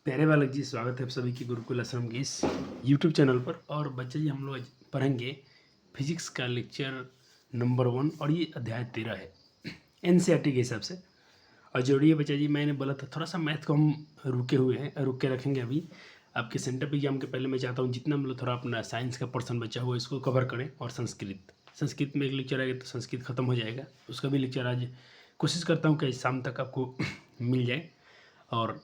प्यारे बालक जी, स्वागत है आप सभी की गुरुकुल आश्रम के इस यूट्यूब चैनल पर। और बच्चे जी, हम लोग आज पढ़ेंगे फिजिक्स का लेक्चर नंबर 1 और ये अध्याय 13 है एनसीईआरटी के हिसाब से। और जोड़िए बच्चा जी, मैंने बोला था थोड़ा सा मैथ को हम रुके हुए हैं, रुक के रखेंगे अभी आपके सेंटर पे एग्जाम के पहले। मैं चाहता हूँ जितना मतलब थोड़ा अपना साइंस का पोर्शन बचा हुआ इसको कवर करें। और संस्कृत में एक लेक्चर आएगा तो संस्कृत खत्म हो जाएगा, उसका भी लेक्चर आज कोशिश करता हूँ कि शाम तक आपको मिल जाए। और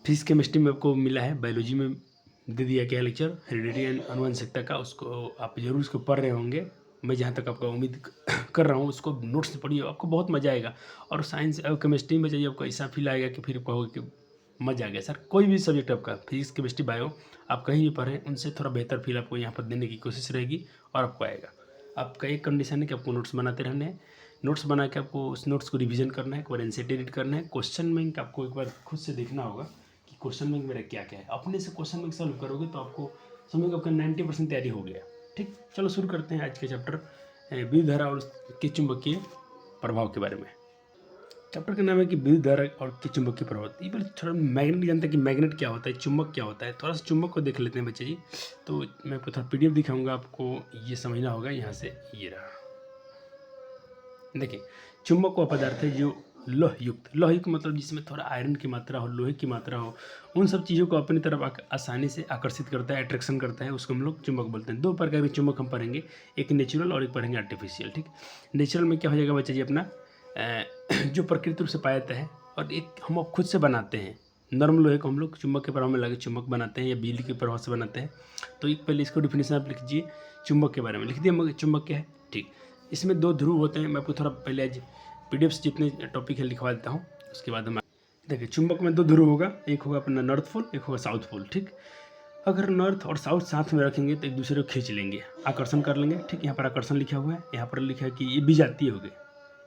फिजिक्स केमिस्ट्री में आपको मिला है, बायोलॉजी में दे दिया गया लेक्चर हेरिडिटी एंड आनुवंशिकता का, उसको आप जरूर उसको पढ़ रहे होंगे। मैं जहाँ तक आपका उम्मीद कर रहा हूँ उसको नोट्स पढ़िए, आपको बहुत मज़ा आएगा। और साइंस और केमिस्ट्री में चाहिए आपको ऐसा फील आएगा कि फिर कहोगे कि मज़ा आ गया सर। कोई भी सब्जेक्ट आपका फिजिक्स केमिस्ट्री बायो आप कहीं भी पढ़ें, उनसे थोड़ा बेहतर फील आपको यहाँ पर देने की कोशिश रहेगी और आपको आएगा। आपका एक कंडीशन है कि आपको नोट्स बनाते रहने हैं। नोट्स बना के आपको उस नोट्स को रिवीजन करना है, एक बार एनसीईआरटी रीड करना है। क्वेश्चन बैंक आपको एक बार खुद से देखना होगा कि क्वेश्चन बैंक मेरा क्या क्या है। अपने से क्वेश्चन बैंक सॉल्व करोगे तो आपको समझो आपका 90% तैयारी हो गया। ठीक, चलो शुरू करते हैं आज के चैप्टर विद्युत धारा और के चुंबकीय प्रभाव के बारे में। चैप्टर का नाम है कि विद्युत धारा और के चुंबकीय प्रभाव। ये बार थोड़ा मैग्नेट जानते हैं कि मैग्नेट क्या होता है, चुंबक क्या होता है। थोड़ा सा चुंबक को देख लेते हैं बच्चे जी। तो मैं आपको थोड़ा पीडीएफ दिखाऊंगा, आपको ये समझना होगा। यहाँ से ये रहा, देखिए चुंबक वह पदार्थ है जो लोहयुक्त मतलब जिसमें थोड़ा आयरन की मात्रा हो, लोहे की मात्रा हो, उन सब चीज़ों को अपनी तरफ आसानी से आकर्षित करता है, अट्रैक्शन करता है, उसको हम लोग चुंबक बोलते हैं। दो प्रकार के चुंबक हम पढ़ेंगे, एक नेचुरल और एक पढ़ेंगे आर्टिफिशियल। ठीक, नेचुरल में क्या हो जाएगा बच्चा जी अपना जो प्रकृति रूप से पाया जाता है, और एक हम खुद से बनाते हैं। नरम लोहे को हम लोग चुंबक के प्रभाव में लगे चुंबक बनाते हैं या बिजली के प्रभाव से बनाते हैं। तो एक पहले इसको डिफिनेशन आप लिख दीजिए, चुंबक के बारे में लिख दिए चुंबक क्या है। ठीक, इसमें दो ध्रुव होते हैं। मैं आपको थोड़ा पहले आज पीडीएफ से जितने टॉपिक है लिखवा देता हूँ, उसके बाद हम देखिए चुंबक में दो ध्रुव होगा, एक होगा अपना नॉर्थ पोल, एक होगा साउथ पोल। ठीक, अगर नॉर्थ और साउथ साथ में रखेंगे तो एक दूसरे को खींच लेंगे, आकर्षण कर लेंगे। ठीक, यहाँ पर आकर्षण लिखा हुआ है, यहाँ पर लिखा है कि ये विजातीय हो गए।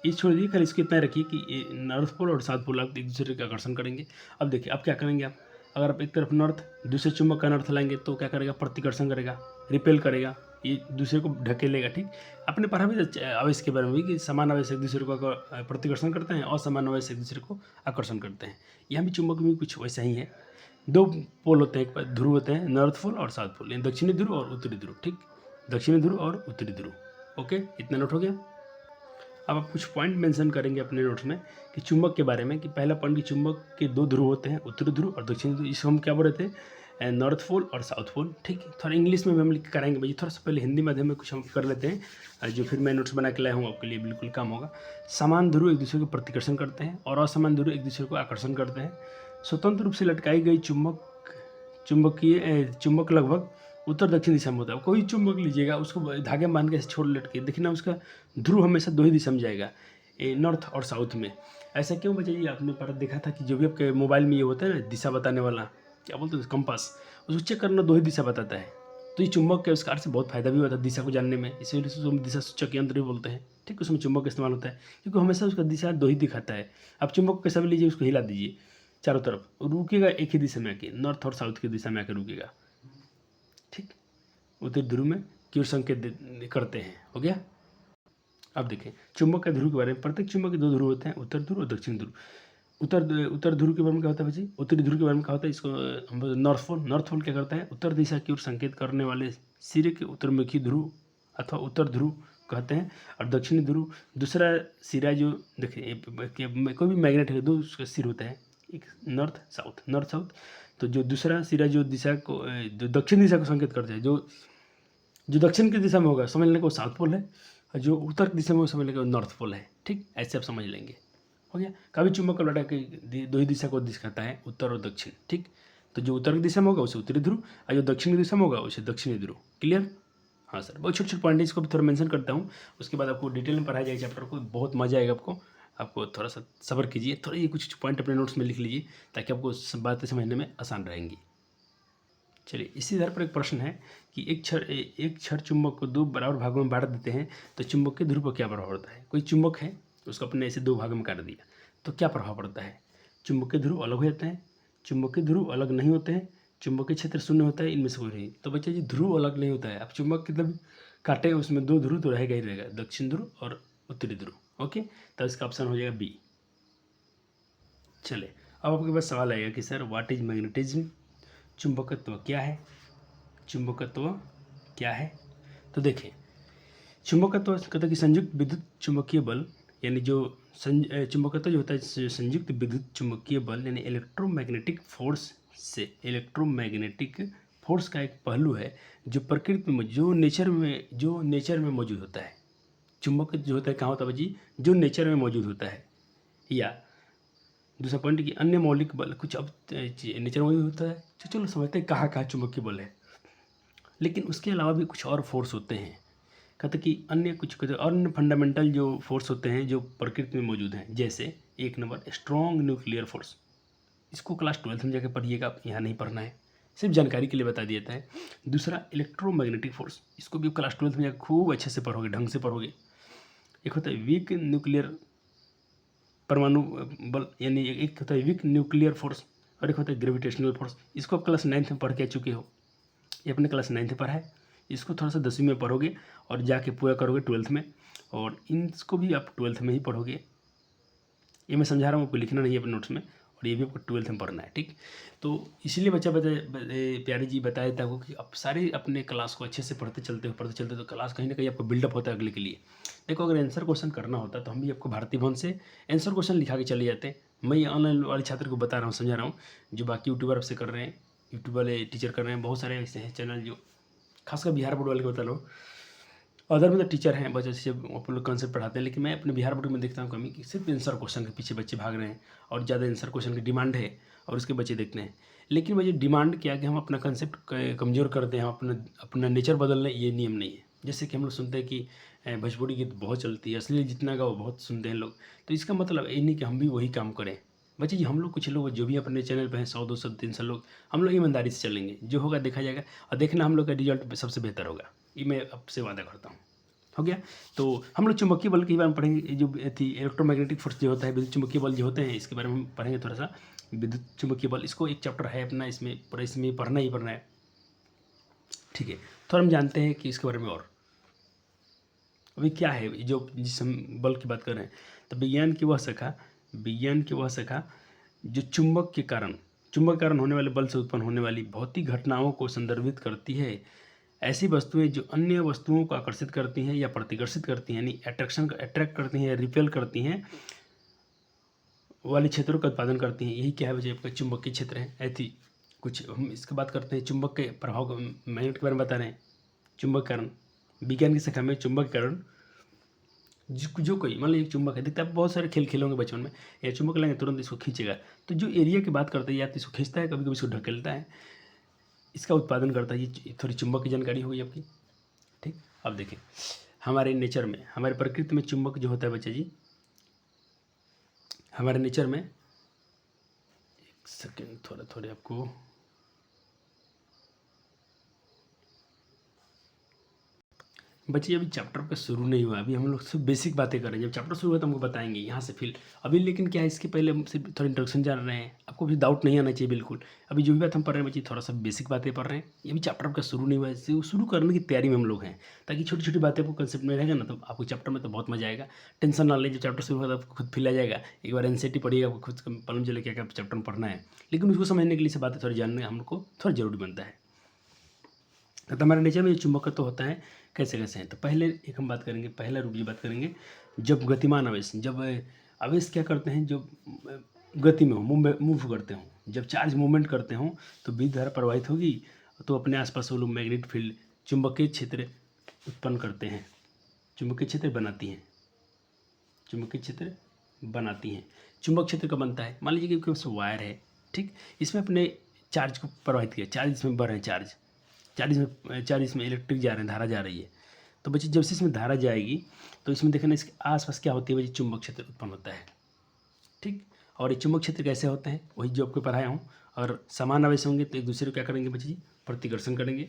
ये छोड़ दीजिए, खाली इसको इतना रखिए कि ये नॉर्थ पोल और साउथ पोल आप एक दूसरे का आकर्षण करेंगे। अब देखिए अब क्या करेंगे आप, अगर आप एक तरफ नॉर्थ दूसरे चुंबक का नॉर्थ लाएंगे तो क्या करेगा, प्रतिकर्षण करेगा, रिपेल करेगा, ये दूसरे को ढकेलेगा। ठीक, आपने पढ़ा भी आवेश के बारे में भी कि समान आवेश एक दूसरे को प्रतिकर्षण करते हैं, असमान आवेश एक दूसरे को आकर्षण करते हैं। यहाँ भी चुंबक में कुछ वैसा ही है। दो पोल होते हैं, एक ध्रुव होते हैं, नॉर्थ पोल और साउथ पोल, यानी दक्षिणी ध्रुव और उत्तरी ध्रुव। ठीक, दक्षिणी ध्रुव और उत्तरी ध्रुव। ओके, इतना नोट हो गया। अब आप कुछ पॉइंट मेंशन करेंगे अपने नोट्स में कि चुंबक के बारे में, कि पहला पॉइंट कि चुंबक के दो ध्रुव होते हैं, उत्तरी ध्रुव और दक्षिणी ध्रुव। इसको हम क्या बोल रहे थे, नॉर्थ पोल और साउथ पोल। ठीक, थोड़ा इंग्लिश में भी हम लिख कराएंगे भाई, थोड़ा सा पहले हिंदी माध्यम में कुछ हम कर लेते हैं, जो फिर मैं नोट्स बना के लाया हूँ आपके लिए बिल्कुल काम होगा। समान ध्रुव एक दूसरे को प्रतिकर्षण करते हैं और असमान ध्रुव एक दूसरे को आकर्षण करते हैं। स्वतंत्र रूप से लटकाई गई चुंबक लगभग उत्तर दक्षिण दिशा में होता है। कोई चुंबक लीजिएगा, उसको धागे में बांध के छोड़ लटके देखना, उसका ध्रुव हमेशा दो ही दिशा में जाएगा, नॉर्थ और साउथ में। ऐसा क्यों बच्चा जी, आपने पर देखा था कि जो भी आपके मोबाइल में ये होता है ना दिशा बताने वाला, क्या बोलते हैं, कंपास, उसको चेक करना दो ही दिशा बताता है। तो ये चुंबक के आविष्कार से बहुत फायदा भी होता है दिशा को जानने में, इसी वजह से उसको दिशा सूचक यंत्र भी बोलते हैं। ठीक, उसमें चुंबक का इस्तेमाल होता है क्योंकि हमेशा उसका दिशा दो ही दिखाता है। आप चुंबक को कैसा भी लीजिए, उसको हिला दीजिए चारों तरफ, रुकेगा एक ही दिशा में आके, नॉर्थ और साउथ की दिशा में आके रुकेगा। ठीक, उत्तरी ध्रुव में क्यों संकेत करते हैं, हो गया। अब देखें चुंबक के ध्रुव के बारे में। प्रत्येक चुंबक के दो ध्रुव होते हैं, उत्तर ध्रुव और दक्षिण ध्रुव। उत्तर ध्रुव के बारे में क्या होता है बच्चे, उत्तरी ध्रुव के बारे में क्या होता है, इसको हम नॉर्थ पोल क्या करता है, उत्तर दिशा की ओर संकेत करने वाले सिरे के उत्तरमुखी ध्रुव अथवा उत्तर ध्रुव कहते हैं। और दक्षिणी ध्रुव दूसरा सिरा, जो देखिए कोई भी मैग्नेट है दो उसका सिर होता है, एक नॉर्थ साउथ। तो जो दूसरा सिरा जो दिशा को जो दक्षिण दिशा को संकेत करता है, जो दक्षिण की दिशा में होगा समझ लेंगे वो साउथ पोल है, और जो उत्तर की दिशा में समझ लेंगे वो नॉर्थ पोल है। ठीक, ऐसे आप समझ लेंगे, हो गया। कभी चुंबक का लौटा के दो ही दिशा को दिखाता है, उत्तर और दक्षिण। ठीक, तो जो उत्तर की दिशा में होगा उसे उत्तरी ध्रुव, और जो दक्षिण की दिशा में होगा उसे दक्षिणी ध्रुव। क्लियर। हाँ सर, बहुत छोटे छोटे पॉइंट इसको भी थोड़ा मेंशन करता हूँ, उसके बाद आपको डिटेल में पढ़ाया जाएगा चैप्टर को, बहुत मजा आएगा आपको थोड़ा सा सब्र कीजिए, थोड़ा ये कुछ पॉइंट अपने नोट्स में लिख लीजिए ताकि आपको बातें समझने में आसान रहेंगी। चलिए, इसी आधार पर एक प्रश्न है कि एक क्षण चुंबक को दो बराबर भागों में बांट देते हैं तो चुंबक के ध्रुव पर क्या प्रभाव पड़ता है। कोई चुंबक है, उसको अपने ऐसे दो भागों में काट दिया तो क्या प्रभाव पड़ता है। चुंबक के ध्रुव अलग हो जाते हैं, चुंबक के ध्रुव अलग नहीं होते हैं, चुंबकीय क्षेत्र शून्य होता है, इनमें से कोई नहीं। तो बच्चा जी ध्रुव अलग नहीं होता है, आप चुंबक की तरफ काटे उसमें दो ध्रुव तो रहेगा ही रहेगा, दक्षिण ध्रुव और उत्तरी ध्रुव। ओके, तो इसका ऑप्शन हो जाएगा बी। चले, अब आपके पास सवाल आएगा कि सर व्हाट इज मैग्नेटिज्म, चुंबकत्व क्या है, चुंबकत्व क्या है। तो देखें, चुंबकत्व कहता है कि संयुक्त विद्युत चुंबकीय बल, यानी जो चुंबकत्व जो होता है संयुक्त विद्युत चुंबकीय बल यानी इलेक्ट्रोमैग्नेटिक फोर्स से, इलेक्ट्रोमैग्नेटिक फोर्स का एक पहलू है जो प्रकृति में जो नेचर में मौजूद होता है। चुंबक जो होता है कहाँ होता है जी, जो नेचर में मौजूद होता है। या दूसरा पॉइंट कि अन्य मौलिक बल कुछ अब नेचर में मौजूद होता है, तो चलो समझते हैं कहाँ कहाँ चुंबकीय बल है। लेकिन उसके अलावा भी कुछ और फोर्स होते हैं, कहते कि अन्य कुछ अन्य फंडामेंटल जो फोर्स होते हैं जो प्रकृति में मौजूद हैं। जैसे एक नंबर स्ट्रॉन्ग न्यूक्लियर फोर्स, इसको क्लास 12 में जाकर पढ़िएगा, आप यहाँ नहीं पढ़ना है, सिर्फ जानकारी के लिए बता दिया जाता है। दूसरा इलेक्ट्रोमैग्नेटिक फोर्स, इसको भी क्लास 12 में जाकर खूब अच्छे से पढ़ोगे, ढंग से पढ़ोगे। एक होता है वीक न्यूक्लियर परमाणु बल, यानी एक होता है वीक न्यूक्लियर फोर्स और एक होता है ग्रेविटेशनल फोर्स। इसको आप क्लास 9 में पढ़ के चुके हो, ये अपने क्लास 9 में पढ़ा है। इसको थोड़ा सा 10वीं में पढ़ोगे और जाके पूरा करोगे 12th में, और इसको भी आप 12th में ही पढ़ोगे। ये मैं समझा रहा हूँ, आपको लिखना नहीं है अपने नोट्स में, और ये भी आपको 12th में पढ़ना है, ठीक। तो इसीलिए प्यारे जी बताया था आपको कि आप सारे अपने क्लास को अच्छे से पढ़ते चलते हो तो क्लास कहीं ना कहीं आपको बिल्डअप होता है अगले के लिए। देखो, अगर आंसर क्वेश्चन करना होता तो हम भी आपको भारती भवन से आंसर क्वेश्चन लिखा के चले जाते हैं। मैं ये ऑनलाइन वाले छात्र को बता रहा हूँ, समझा रहा हूँ, जो बाकी यूट्यूबर आपसे कर रहे हैं, यूट्यूब वाले टीचर कर रहे हैं, बहुत सारे ऐसे हैं चैनल जो खासकर बिहार बोर्ड वाले को बता लो। अदर में तो टीचर हैं बच्चों से आप लोग कंसेप्ट पढ़ाते हैं, लेकिन मैं अपने बिहार बोर्ड में देखता हूँ कमी कि सिर्फ आंसर क्वेश्चन के पीछे बच्चे भाग रहे हैं और ज़्यादा आंसर क्वेश्चन की डिमांड है और उसके बच्चे देखते हैं। लेकिन वही डिमांड क्या कि हम अपना कंसेप्ट कमज़ोर करते हैं, हम अपना नेचर बदल लें, ये नियम नहीं है। जैसे कि हम लोग सुनते हैं कि भोजपुरी गीत बहुत चलती है, असली जितना गाओ बहुत सुनते हैं लोग, तो इसका मतलब ये नहीं कि हम भी वही काम करें। बच्चे जी, हम लोग कुछ लोग जो भी अपने चैनल पे हैं 100 200 300 लोग, हम लोग ईमानदारी से चलेंगे, जो होगा देखा जाएगा, और देखना हम लोग का रिजल्ट सबसे बेहतर होगा, ये मैं आपसे वादा करता हूँ। हो गया। तो हम लोग चुंबकीय बल के बारे में पढ़ेंगे, जो थी इलेक्ट्रोमैग्नेटिक फोर्स जो होता है, विद्युत चुंबकीय बल जो होते हैं, इसके बारे में हम पढ़ेंगे थोड़ा सा। विद्युत चुंबकीय बल, इसको एक चैप्टर है अपना, इसमें पूरा इसमें पढ़ना ही पढ़ना है, ठीक है। थोड़ा हम जानते हैं कि इसके बारे में, और अभी क्या है जो जिस हम बल की बात कर रहे हैं, तो विज्ञान की वह शाखा जो चुंबक के कारण होने वाले बल से उत्पन्न होने वाली भौतिक घटनाओं को संदर्भित करती है। ऐसी वस्तुएं जो अन्य वस्तुओं को आकर्षित करती हैं या प्रतिकर्षित करती हैं, यानी अट्रैक्ट करती हैं या रिपेल करती हैं, वाले क्षेत्रों का उत्पादन करती हैं। यही क्या है वजह, आपका चुंबकीय क्षेत्र है। ऐसी कुछ हम इसकी बात करते हैं, चुंबक के प्रभाव, मैग्नेट के बारे में बता रहे हैं। चुंबक कारण, विज्ञान की शाखा में चुंबक कारण जो कोई मान लो एक चुंबक है, देखते आप बहुत सारे खेल खेलोगे बचपन में, या चुंबक लेंगे तुरंत इसको खींचेगा, तो जो एरिया की बात करते हैं या तो इसको खींचता है, कभी कभी इसको ढकेलता है, इसका उत्पादन करता है। ये थोड़ी चुंबक की जानकारी होगी आपकी, ठीक। अब देखें, हमारे नेचर में, हमारे प्रकृति में चुंबक जो होता है बच्चे जी, हमारे नेचर में, एक सेकेंड थोड़े आपको, बच्चे अभी चैप्टर का शुरू नहीं हुआ, अभी हम लोग सिर्फ बेसिक बातें कर रहे हैं। जब चैप्टर शुरू हुआ तो हमको बताएंगे यहाँ से फिर अभी, लेकिन क्या है, इसके पहले हम सिर्फ थोड़ा इंट्रोडक्शन जान रहे हैं, आपको भी डाउट नहीं आना चाहिए बिल्कुल। अभी जो भी बात हम पढ़ रहे हैं बच्चे, थोड़ा सा बेसिक बातें पढ़ रहे हैं, ये भी चैप्टर का शुरू नहीं हुआ है, शुरू करने की तैयारी में हम लोग हैं, ताकि छोटी छोटी बातें आपको कंसेप्ट में रहेगा ना, तो आपको चैप्टर में तो बहुत मजा आएगा। टेंशन ना ले, जब चैप्टर शुरू होगा तो आपको खुद फील आ जाएगा, एक बार एनसीईआरटी पढ़िएगा, आपको खुद मालूम चले क्या क्या चैप्टर में पढ़ना है। लेकिन उसको समझने के लिए बातें थोड़ी जानने हम लोग को थोड़ा जरूरी बनता है। तो हमारे नेचर में जो चुंबकत्व तो होता है, कैसे कैसे हैं, तो पहले एक हम बात करेंगे, पहला रूप ये बात करेंगे, जब गतिमान आवेश, जब आवेश क्या करते हैं, जो गति में हो, मूव करते हों, जब चार्ज मूवमेंट करते हों, तो विद्युत धारा प्रवाहित होगी, तो अपने आसपास वो लोग मैग्नेटिक फील्ड, चुंबकीय क्षेत्र उत्पन्न करते हैं, चुंबकीय क्षेत्र बनाती हैं, चुंबकीय क्षेत्र बनाती हैं। चुंबक क्षेत्र का बनता है, मान लीजिए कि वायर है, ठीक, इसमें अपने चार्ज को प्रवाहित किया, चार्ज इसमें बढ़ रहे हैं, चार्ज इसमें इलेक्ट्रिक जा रहे हैं, धारा जा रही है। तो बच्चे जब से इसमें धारा जाएगी तो इसमें देखना इसके आसपास क्या होती है बच्चे, चुंबक क्षेत्र उत्पन्न होता है, ठीक। और ये चुंबक क्षेत्र कैसे होते हैं, वही जो आपको पढ़ाया हूँ। और समान आवेश होंगे तो एक दूसरे को क्या करेंगे बच्चे जी, प्रतिकर्षण करेंगे,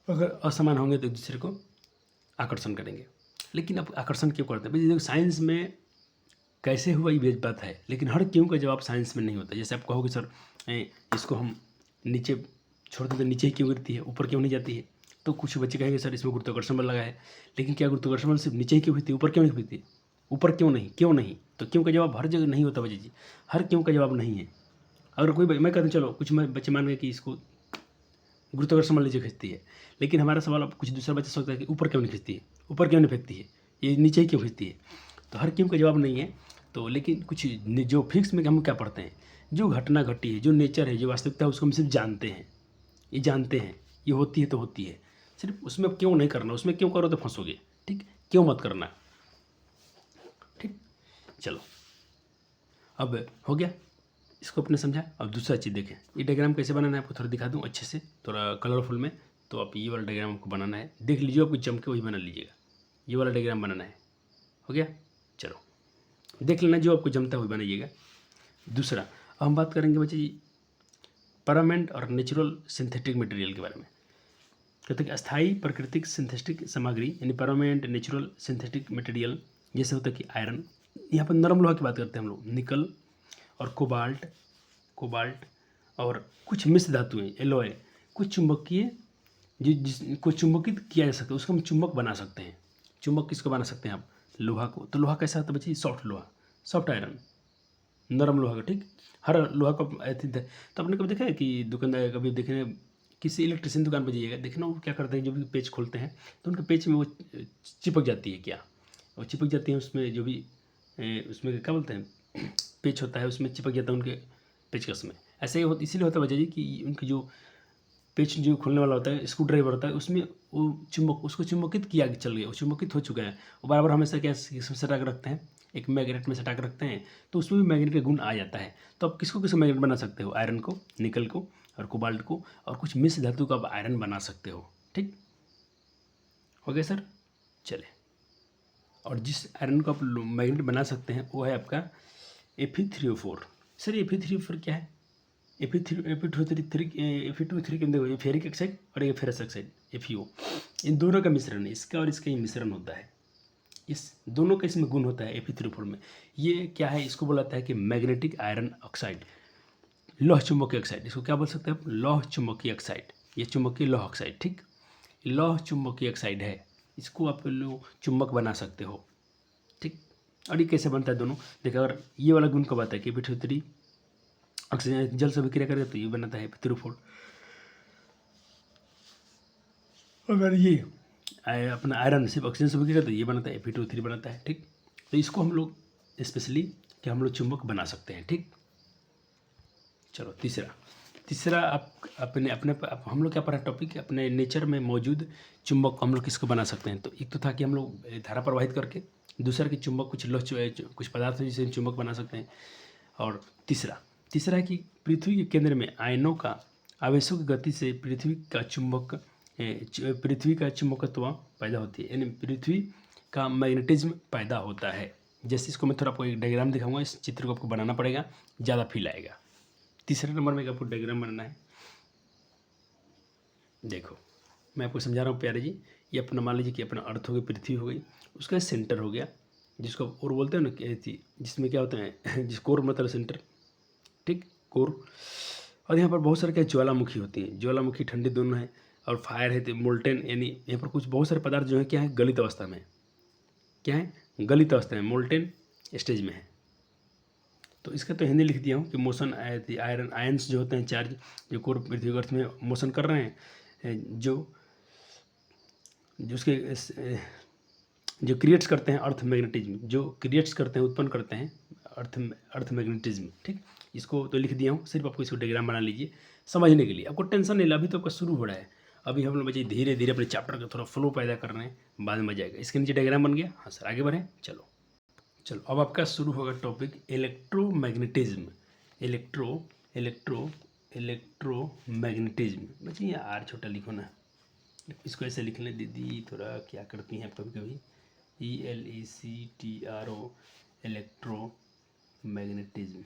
अगर असमान होंगे तो एक दूसरे को आकर्षण करेंगे। लेकिन अब आकर्षण क्यों करते हैं भाई, देखो साइंस में कैसे हुआ ये बात है, लेकिन हर क्यों का जवाब साइंस में नहीं होता। जैसे आप कहोगे सर इसको हम नीचे छोड़ते तो नीचे ही क्यों गिरती है, ऊपर क्यों नहीं जाती है, तो कुछ बच्चे कहेंगे सर इसमें गुरुत्वाकर्षण बल लगा है, लेकिन क्या गुरुत्वाकर्षण बल सिर्फ नीचे ही क्यों होती है, ऊपर क्यों नहीं होती है, ऊपर क्यों नहीं, तो क्यों का जवाब हर जगह नहीं होता बच्चे जी, हर क्यों का जवाब नहीं है। अगर कोई मैं कहता हूँ चलो कुछ बच्चे मान गए कि इसको गुरुत्वाकर्षण मान लीजिए खींचती है, लेकिन हमारा सवाल अब कुछ दूसरा बच्चा सोचता है कि ऊपर क्यों नहीं खींचती है, ऊपर क्यों नहीं फेंकती है, ये नीचे ही क्यों खींचती है। तो हर क्यों का जवाब नहीं है। तो लेकिन कुछ जो फिक्स में हम क्या पढ़ते हैं, जो घटना घटी है, जो नेचर है, जो वास्तविकता है, उसको हम सिर्फ जानते हैं, ये जानते हैं ये होती है तो होती है, सिर्फ उसमें क्यों नहीं करना, उसमें क्यों करो तो फंसोगे, ठीक, क्यों मत करना, ठीक। चलो अब हो गया, इसको अपने समझा। अब दूसरा चीज़ देखें, ये डायग्राम कैसे बनाना है आपको थोड़ा दिखा दूँ अच्छे से, थोड़ा कलरफुल में। तो आप ये वाला डायग्राम आपको बनाना है, देख लीजिए, आपको जम के वही बना लीजिएगा, ये वाला डायग्राम बनाना है। हो गया, चलो देख लेना, जो आपको जमता है वही बनाइएगा। दूसरा अब हम बात करेंगे बच्चे परमानेंट और नेचुरल सिंथेटिक मटेरियल के बारे में। कहते हैं कि अस्थायी प्राकृतिक सिंथेटिक सामग्री यानी परमानेंट नेचुरल सिंथेटिक मटेरियल, जैसे होता है कि आयरन, यहाँ पर नरम लोहा की बात करते हैं हम लोग, निकल और कोबाल्ट और कुछ मिश्र धातुएं, एलॉय, कुछ चुंबकीय को चुंबकित किया जा सकता है, उसको हम चुंबक बना सकते हैं। चुंबक किसको बना सकते हैं आप, लोहा को। तो लोहा कैसा होता है बच्चे, सॉफ्ट लोहा, सॉफ्ट आयरन, नरम लोहा का, ठीक। हर लोहा का तो आपने कभी देखा है कि दुकानदार, कभी देखे किसी इलेक्ट्रिशियन दुकान पर जाइएगा, देखना वो क्या करते हैं, जो भी पेच खोलते हैं तो उनके पेच में वो चिपक जाती है, क्या वो चिपक जाती है उसमें, जो भी उसमें क्या बोलते हैं पेच होता है, उसमें चिपक जाता है उनके पेचकस में। ऐसे ही इसीलिए होता है वजह जी कि उनकी जो पेच जो खोलने वाला होता है, स्क्रू ड्राइवर होता है, उसमें वो उसको चुंबकित किया चल गया, वो चुंबकित हो चुका है। वो बार बार हमेशा क्या सटा के रखते हैं, एक मैग्नेट में सटा के रखते हैं, तो उसमें भी मैग्नेट का गुण आ जाता है। तो आप किसको किसको मैग्नेट बना सकते हो, आयरन को, निकल को और कोबाल्ट को, और कुछ मिश्र धातु का आप आयरन बना सकते हो, ठीक हो गया सर। चले, और जिस आयरन को आप मैग्नेट बना सकते हैं वो है आपका Fe3O4। सर Fe3O4 क्या है, Fe2O3 के अंदर फेरिक ऑक्साइड और ये फेरस ऑक्साइड FeO, इन दोनों का मिश्रण है, इसका और इसका ही मिश्रण होता है, इस दोनों का इसमें गुण होता है Fe3O4 में। ये क्या है, इसको बोलाता है कि मैग्नेटिक आयरन ऑक्साइड, लौह चुंबकीय ऑक्साइड, इसको क्या बोल सकते हैं आप, लौह चुंबकीय ऑक्साइड, ये चुंबकीय लौह ऑक्साइड, ठीक, लौह चुंबकीय ऑक्साइड है, इसको आप लोग चुंबक बना सकते हो, ठीक। और ये कैसे बनता है दोनों, देखिए अगर ये वाला गुण कब आता है कि Fe2O3 ऑक्सीजन जल से विक्रिया करेगा तो ये बनाता है Fe3O4। अगर ये अपना आयरन सिर्फ ऑक्सीजन से विक्रिया तो ये बनाता है Fe2O3 बनाता है, ठीक। तो इसको हम लोग स्पेशली कि हम लोग चुंबक बना सकते हैं, ठीक। चलो तीसरा आप अपने हम लोग क्या पढ़ा टॉपिक, अपने नेचर में मौजूद चुंबक को हम लोग किसको बना सकते हैं। तो एक तो था कि हम लोग धारा प्रवाहित करके, दूसरा कि चुंबक कुछ पदार्थ है जिसे चुंबक बना सकते हैं, और तीसरा है कि पृथ्वी के केंद्र में आयनों का आवेशों की गति से पृथ्वी का चुंबकत्व पैदा होती है, यानी पृथ्वी का मैग्नेटिज्म पैदा होता है। जैसे इसको मैं थोड़ा आपको एक डायग्राम दिखाऊंगा, इस चित्र को आपको बनाना पड़ेगा, ज़्यादा फील आएगा। तीसरे नंबर में आपको डायग्राम बनाना है। देखो मैं आपको समझा रहा हूँ प्यारे जी, ये अपना मान लीजिए कि अपना अर्थ हो गई, पृथ्वी हो गई, उसका सेंटर हो गया जिसको और बोलते हैं ना, जिसमें क्या होते हैं जिस कोर मतलब सेंटर, ठीक, कोर। और यहाँ पर बहुत सारे क्या ज्वालामुखी होती हैं, ज्वालामुखी ठंडी दोनों है, और फायर है तो मोल्टेन, यानी यहाँ पर कुछ बहुत सारे पदार्थ जो है क्या है, गलित अवस्था में, क्या है, गलित अवस्था में, मोल्टेन स्टेज में है। तो इसका तो हिंदी लिख दिया हूँ कि मोशन आयंस जो होते हैं, चार्ज जो कोर पृथ्वी अर्थ में मोशन कर रहे हैं, जो उसके जो क्रिएट्स करते हैं अर्थ मैग्नेटिज्म, जो क्रिएट्स करते हैं, उत्पन्न करते हैं अर्थ मैग्नेटिज्म, ठीक। इसको तो लिख दिया हूँ, सिर्फ आपको इसको डायग्राम बना लीजिए समझने के लिए, आपको टेंशन नहीं, अभी तो आपका शुरू हो रहा है, अभी हम लोग बच्चे धीरे धीरे अपने चैप्टर का थोड़ा फ्लो पैदा कर रहे हैं, बाद में मजा आएगा। इसके नीचे डायग्राम बन गया, हाँ सर आगे बढ़ें। चलो अब आपका शुरू होगा टॉपिक इलेक्ट्रोमैग्नेटिज्म, इलेक्ट्रोमैग्नेटिज्म। बच्चे ये आर छोटा लिखो ना, इसको ऐसे लिख लें, दीदी थोड़ा क्या करती हैं कभी कभी, ELECTRO, इलेक्ट्रोमैग्नेटिज्म।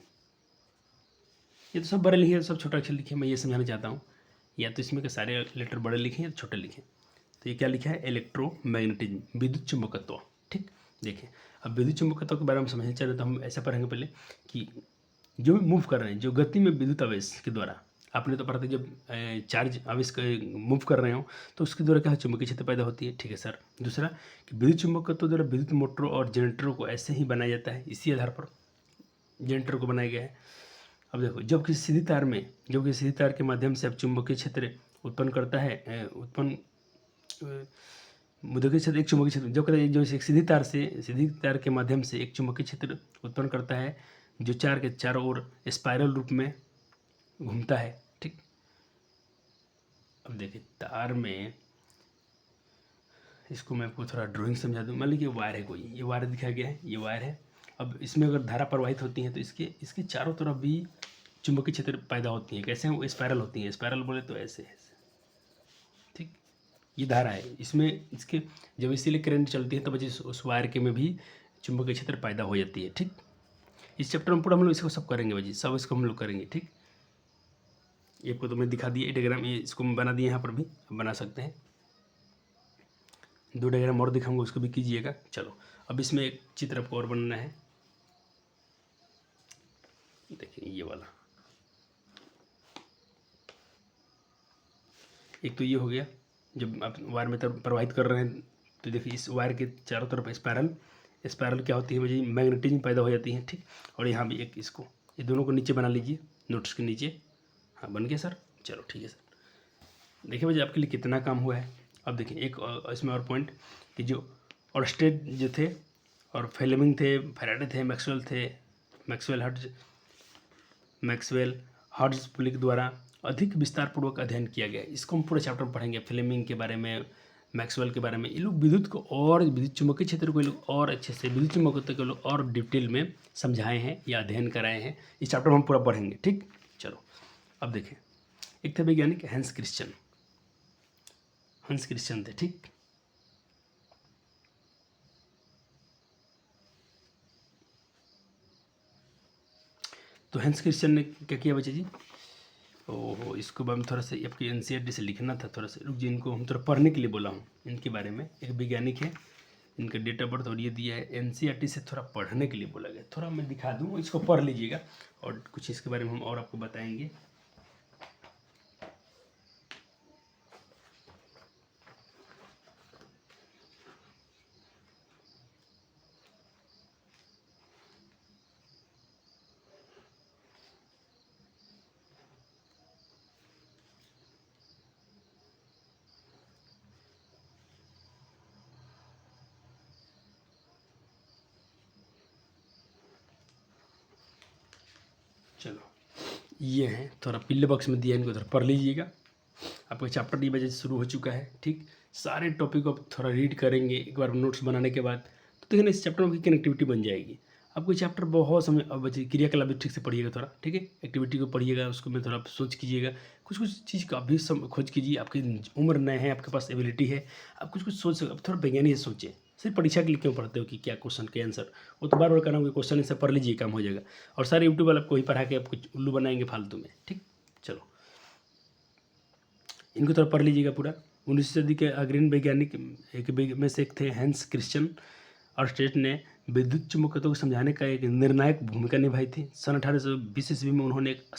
ये तो सब बड़े लिखे, सब छोटा अक्षर लिखे, मैं ये समझाना चाहता हूँ, या तो इसमें के सारे लेटर बड़े लिखें या छोटे लिखें। तो ये क्या लिखा है, इलेक्ट्रोमैग्नेटिज्म, विद्युत चुंबकत्व, ठीक। देखें अब विद्युत चुंबकत्व के बारे में समझना चाह रहे तो हम ऐसा पढ़ेंगे पहले कि जो मूव कर रहे हैं, जो गति में विद्युत आवेश के द्वारा आपने तो पढ़ा था जब चार्ज आवेश मूव कर रहे हो तो उसके द्वारा क्या चुंबकीय क्षेत्र पैदा होती है। ठीक है सर। दूसरा कि विद्युत चुंबकत्व द्वारा विद्युत मोटरों और जनरेटरों को ऐसे ही बनाया जाता है, इसी आधार पर जनरेटर को बनाया गया है। अब देखो, जब किसी सीधी तार के माध्यम से अब चुंबकीय क्षेत्र उत्पन्न करता है मुद्दे क्षेत्र एक चुंबकीय क्षेत्र जो एक सीधी तार के माध्यम से एक चुंबकीय क्षेत्र उत्पन्न करता है जो चार के चारों ओर स्पाइरल रूप में घूमता है। ठीक। अब देखिए तार में, इसको मैं आपको थोड़ा ड्राइंग समझा दूँ। मान लीजिए वायर है, कोई ये वायर दिखाया गया है, ये वायर है। अब इसमें अगर धारा प्रवाहित होती है तो इसके चारों तरफ भी चुंबकीय क्षेत्र पैदा होती है। कैसे वो स्पाइरल होती है, स्पाइरल बोले तो ऐसे। ठीक। ये धारा है इसमें, इसके जब इसीलिए करंट चलती है तब उस वायर के में भी चुंबकीय क्षेत्र पैदा हो जाती है। ठीक। इस चैप्टर में पूरा हम लोग इसको सब करेंगे भाई, सब इसको हम लोग करेंगे। ठीक। ये आपको तो मैं दिखा दिया डायग्राम, ये इसको मैं बना दिया, यहाँ पर भी बना सकते हैं। 2 डायग्राम और दिखाऊंगा, उसको भी कीजिएगा। चलो अब इसमें एक चित्र आपको और बनाना है। देखिए ये वाला, एक तो ये हो गया, जब आप वायर में प्रवाहित कर रहे हैं तो देखिए इस वायर के चारों तरफ स्पायरल क्या होती है मुझे, मैग्नेटिज्म पैदा हो जाती है। ठीक। और यहाँ भी एक, इसको ये दोनों को नीचे बना लीजिए नोट्स के नीचे। हाँ बन गया सर। चलो ठीक है सर। देखिए भाई आपके लिए कितना काम हुआ है। अब देखिए एक इसमें और पॉइंट कि जो ऑर्स्टेड जो थे और फ्लेमिंग थे, फैराडे थे, मैक्सवेल हर्ट्ज पुलिक द्वारा अधिक विस्तार पूर्वक अध्ययन किया गया है। इसको हम पूरे चैप्टर में पढ़ेंगे, फ्लेमिंग के बारे में, मैक्सवेल के बारे में। ये लोग विद्युत चुंबकीय क्षेत्र को लोग और अच्छे से, विद्युत चुंबकत्व को लोग और डिटेल में समझाए हैं या अध्ययन कराए हैं। इस चैप्टर में हम पूरा पढ़ेंगे। ठीक। चलो अब देखें, एक थे वैज्ञानिक हैंस क्रिश्चियन थे। ठीक। तो हैंस क्रिश्चियन ने क्या किया बच्चे जी, ओहो इसको हम थोड़ा सा आपकी एनसीईआरटी से लिखना था, थोड़ा सा रुक जी, इनको हम थोड़ा पढ़ने के लिए बोला हूँ इनके बारे में। एक वैज्ञानिक है, इनका डेट ऑफ बर्थ और ये दिया है, एनसीईआरटी से थोड़ा पढ़ने के लिए बोला गया। थोड़ा मैं दिखा दूँ, इसको पढ़ लीजिएगा और कुछ इसके बारे में हम और आपको बताएंगे। चलो ये हैं, थोड़ा पिल्ले बॉक्स में दिया, इनको थोड़ा पढ़ लीजिएगा। आपका चैप्टर ये बजे शुरू हो चुका है। ठीक। सारे टॉपिक को आप थोड़ा रीड करेंगे एक बार नोट्स बनाने के बाद, तो देखिए इस चैप्टर में कनेक्टिविटी बन जाएगी। आपको चैप्टर बहुत समय, अब बच्चे क्रियाकलाप भी ठीक से पढ़िएगा थोड़ा। ठीक है, एक्टिविटी को पढ़िएगा, उसको में थोड़ा सोच कीजिएगा, कुछ चीज़ का अभी खोज कीजिए। आपकी उम्र नए है, आपके पास एबिलिटी है, आप कुछ सोच सकते, अब थोड़ा वैज्ञानिक से सोचें। सिर्फ परीक्षा के लिए क्यों पढ़ते हो कि क्या क्वेश्चन के आंसर, वो तो बार बार करना होगा, क्वेश्चन आंसर पढ़ लीजिए, काम हो जाएगा। और सारे यूट्यूब वाले आपको वही पढ़ा के आपको उल्लू बनाएंगे फालतू में। ठीक। चलो इनको थोड़ा पढ़ लीजिएगा पूरा। 19वीं सदी के अग्रणी वैज्ञानिक में से एक थे हैंस क्रिश्चियन ऑर्स्टेड ने विद्युत चुंबकत्व को समझाने का एक निर्णायक भूमिका निभाई थी। सन 1820 ईस्वी में उन्होंने एक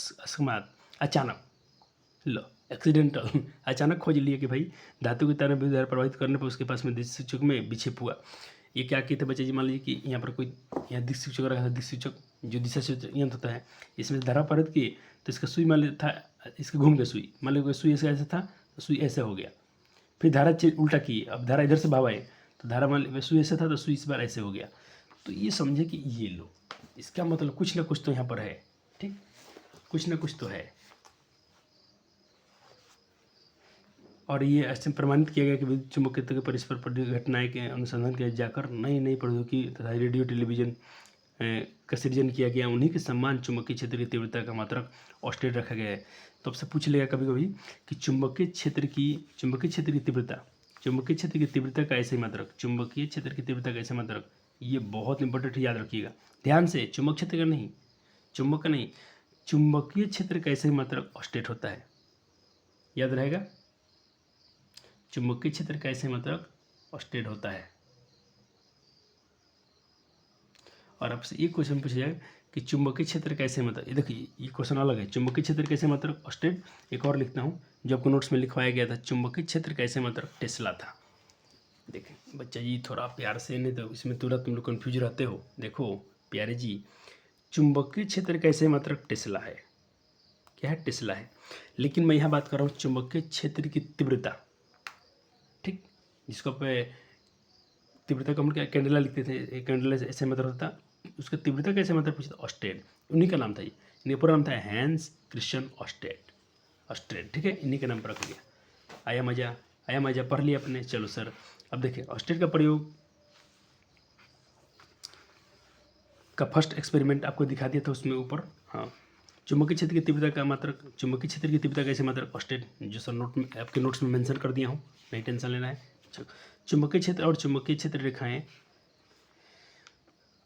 एक्सीडेंटल अचानक खोज लिया कि भाई धातु की तार में विद्युत धारा प्रवाहित करने पर उसके पास में दिशा सूचक में विक्षेप हुआ। ये क्या किए थे बच्चे जी, मान लीजिए कि यहाँ पर कोई यहाँ दिशा सूचक रखा था, दिशा सूचक जो दिशा सूचक यंत्र होता है, इसमें धारा प्रवाहित किए तो इसका सुई मान लीजिए था, इसके घूम के सुई, मान लीजिए सुई ऐसे था तो सुई ऐसे हो गया। फिर धारा उल्टा की, अब धारा इधर से भाव आए तो धारा मान लीजिए सुई ऐसे था तो सुई इस बार ऐसे हो गया। तो ये समझे कि ये लो, इसका मतलब कुछ ना कुछ तो यहाँ पर है। ठीक, कुछ ना कुछ तो है। और ये ऐसे प्रमाणित किया गया कि विद्युत चुंबकत्व के परस्पर घटनाएं के अनुसंधान किया जाकर नई नई प्रौद्योगिकी तथा रेडियो टेलीविजन का सृजन किया गया। उन्हीं के समान चुंबकीय क्षेत्र की तीव्रता का मात्रक ऑस्टेट रखा गया है। तो आपसे पूछ लेगा कभी कभी कि चुंबकीय क्षेत्र की तीव्रता का ऐसे मात्रक, चुंबकीय क्षेत्र की तीव्रता का ऐसे मात्रक, ये बहुत इंपॉर्टेंट, याद रखिएगा ध्यान से। चुंबक क्षेत्र का नहीं, चुंबक का नहीं, चुंबकीय क्षेत्र का ऐसे मात्रक ऑस्टेट होता है, याद रहेगा। चुंबकीय क्षेत्र का ऐसे मात्रक ऑस्टेट होता है। और आपसे ये क्वेश्चन पूछा जाएगा कि चुंबकीय क्षेत्र कैसे मतलब, ये देखिए ये क्वेश्चन अलग है, चुंबकीय क्षेत्र कैसे मतलब स्टेट। एक और लिखता हूँ जो आपको नोट्स में लिखवाया गया था, चुंबकीय क्षेत्र कैसे मतलब टेस्ला था। देखें बच्चा जी थोड़ा प्यार से, नहीं तो इसमें तुरंत तुम लोग कन्फ्यूज रहते हो। देखो प्यारे जी, चुंबकीय क्षेत्र कैसे मतलब टेस्ला है, क्या है, टेस्ला है। लेकिन मैं यहाँ बात कर रहा हूँ चुंबकीय क्षेत्र की तीव्रता, ठीक, जिसको तीव्रता को हम क्या कैंडेला लिखते थे, कैंडेला ऐसे मतलब होता, उसका तीव्रता कैसे मतलब पूछता, ऑस्टेड, उन्हीं का नाम था ये, इनका पूरा नाम था हैंस क्रिश्चियन ऑस्टेड, ऑस्टेड, ठीक है, इन्हीं के नाम पर रख दिया। आया मजा, आया मजा, पढ़ लिया अपने। चलो सर अब देखिए ऑस्टेड का प्रयोग का फर्स्ट एक्सपेरिमेंट आपको दिखा दिया था उसमें ऊपर। हाँ, चुंबकीय क्षेत्र की तीव्रता का मात्रक, चुंबकीय क्षेत्र की तीव्रता कैसे मात्रक ऑस्टेड, जो सर नोट में आपके नोट्स में मेंशन कर दिया हूँ, नहीं टेंशन लेना है। चुंबकीय क्षेत्र और चुंबकीय क्षेत्र रेखाएं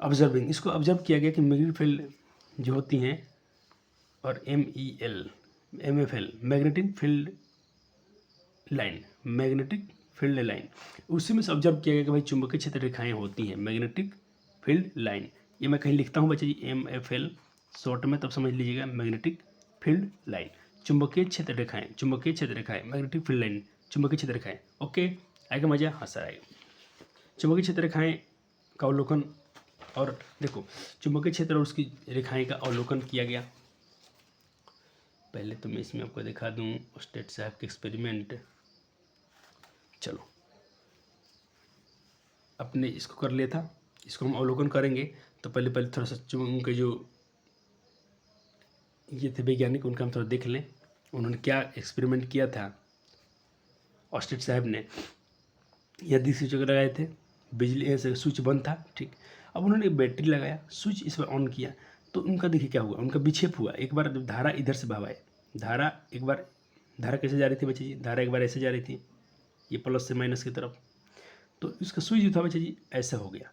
ऑब्जर्विंग, इसको ऑब्जर्व किया गया कि मैग्नेटिक फील्ड जो होती हैं, और MFL magnetic field line, magnetic field line, उसी में से ऑब्जर्व किया गया कि भाई चुंबकीय क्षेत्र रेखाएं होती हैं, मैग्नेटिक फील्ड लाइन। ये मैं कहीं लिखता हूँ बच्चे जी MFL शॉर्ट में, तब समझ लीजिएगा, मैग्नेटिक फील्ड लाइन, चुंबकीय क्षेत्र रेखाएं, चुंबकीय क्षेत्र रेखाएं, मैग्नेटिक फील्ड लाइन, चुंबकीय क्षेत्र रेखाएं। ओके, आएगा मजा, हाँ सर आएगा। चुंबकीय क्षेत्र रेखाएं का अवलोकन, और देखो चुंबकीय क्षेत्र और उसकी रेखाएं का अवलोकन किया गया। पहले तो मैं इसमें आपको दिखा दूं स्टेट साहब के एक्सपेरिमेंट। चलो अपने इसको कर लिया था, इसको हम अवलोकन करेंगे। तो पहले थोड़ा सा उनके जो ये थे वैज्ञानिक, उनका हम थोड़ा देख लें, उन्होंने क्या एक्सपेरिमेंट किया था। ऑस्टेट साहब ने यदि स्विच लगाए थे, बिजली ऐसे स्विच बंद था, ठीक, अब उन्होंने बैटरी लगाया, स्विच इस पर ऑन किया, तो उनका देखिए क्या हुआ, उनका विक्षेप हुआ। एक बार जब धारा इधर से बहवाए, धारा एक बार, धारा कैसे जा रही थी बच्चे जी, धारा एक बार ऐसे जा रही थी, ये प्लस से माइनस की तरफ, तो इसका सुई जो था बच्चे जी ऐसा हो गया,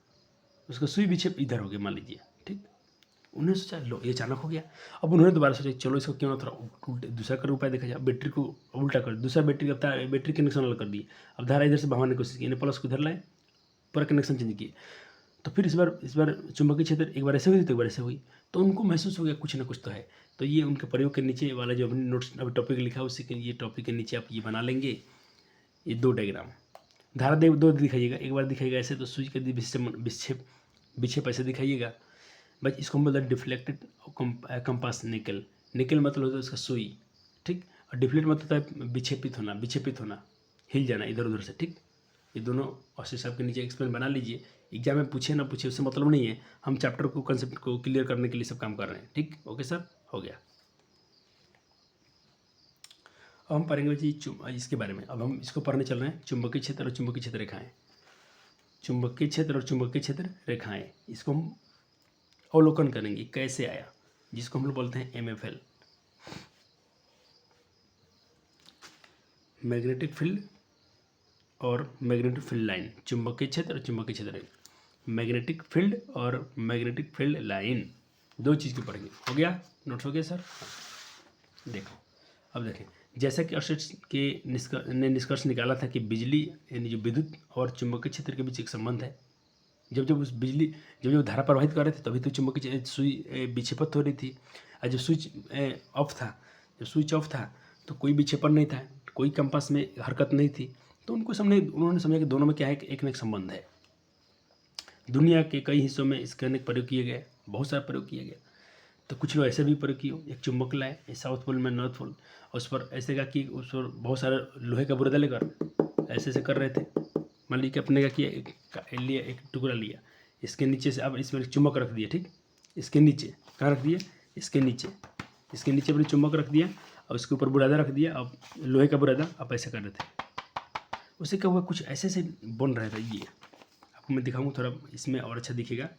उसका सुई विक्षेप इधर हो गया मान लीजिए, ठीक। उन्होंने सोचा लो ये अचानक हो गया। अब उन्होंने दोबारा सोचा चलो इसको क्यों ना थोड़ा उल्टे दूसरा कर उपाय देखा जाए, बैटरी को उल्टा कर, दूसरा बैटरी का बैटरी कनेक्शन अलग कर दिए, अब धारा इधर से बहाने की कोशिश की, प्लस को इधर लाए, पूरा कनेक्शन चेंज किए। तो फिर इस बार चुंबकीय क्षेत्र एक बार ऐसे हुई तो एक बार ऐसे हुई, तो उनको महसूस हो गया कुछ ना कुछ तो है। तो ये उनके प्रयोग के नीचे वाला जो अपने नोट्स अभी टॉपिक लिखा है, उसी के ये टॉपिक के नीचे आप ये बना लेंगे, ये दो डायग्राम, धारा दो दिखाइएगा, एक बार दिखाइएगा ऐसे तो स्विच का विक्षेप ऐसे दिखाइएगा। बस इसको हम बोलते हैं डिफ्लेक्टेड कंपास निकल, निकल मतलब होता है उसका सुई, ठीक, और डिफ्लेक्ट मतलब होता है विक्षेपित होना, हिल जाना इधर उधर से, ठीक। ये दोनों ऑस्टेट साहब के नीचे एक्सप्लेन बना लीजिए, एग्जाम में पूछे ना पूछे उससे मतलब नहीं है, हम चैप्टर को कंसेप्ट को क्लियर करने के लिए सब काम कर रहे हैं, ठीक। ओके सर, हो गया। अब हम पढ़ेंगे जी इसके बारे में, अब हम इसको पढ़ने चल रहे हैं, चुंबकीय क्षेत्र और चुंबकीय क्षेत्र रेखाएं, चुंबकीय क्षेत्र और चुंबकीय क्षेत्र रेखाएं, इसको हम अवलोकन करेंगे कैसे आया, जिसको हम लोग बोलते हैं MFL, मैग्नेटिक फील्ड और मैग्नेटिक फील्ड लाइन, चुंबकीय क्षेत्र और चुंबकीय क्षेत्र, मैग्नेटिक फील्ड और मैग्नेटिक फील्ड लाइन, दो चीज़ को पढ़ेंगे। हो गया, नोट्स हो गया सर। देखो अब देखें, जैसा कि ऑस्टेट के निष्कर्ष निकाला था कि बिजली यानी जो विद्युत और चुंबकीय क्षेत्र के बीच एक संबंध है। जब उस बिजली जब धारा प्रवाहित कर रहे थे तभी तो चुंबकीय सुई विक्षेपित हो रही थी, और जब स्विच ऑफ था, जब स्विच ऑफ था तो कोई विक्षेपण नहीं था, कोई कंपास में हरकत नहीं थी, तो उन्होंने समझा कि दोनों में क्या है, एक न एक संबंध है। दुनिया के कई हिस्सों में इसके अनेक प्रयोग किए गए, बहुत सारा प्रयोग किया गया। तो कुछ लोग ऐसे भी प्रयोग किए, एक चुंबक लाए साउथ पोल में नॉर्थ पोल, और उस पर ऐसे का कि उस पर बहुत सारा लोहे का बुरादा लेकर ऐसे ऐसे कर रहे थे। मान लीजिए कि अपने का किया, एक टुकड़ा लिया, इसके नीचे से अब इसमें चुंबक रख दिया, ठीक, इसके नीचे कहाँ रख दिया, इसके नीचे अपने चुंबक रख दिया, और उसके ऊपर बुरादा रख दिया, अब लोहे का बुरादा आप ऐसे कर रहे थे। उससे क्या हुआ, कुछ ऐसे ऐसे बन रहा था, ये आपको मैं दिखाऊंगा थोड़ा इसमें और अच्छा दिखेगा।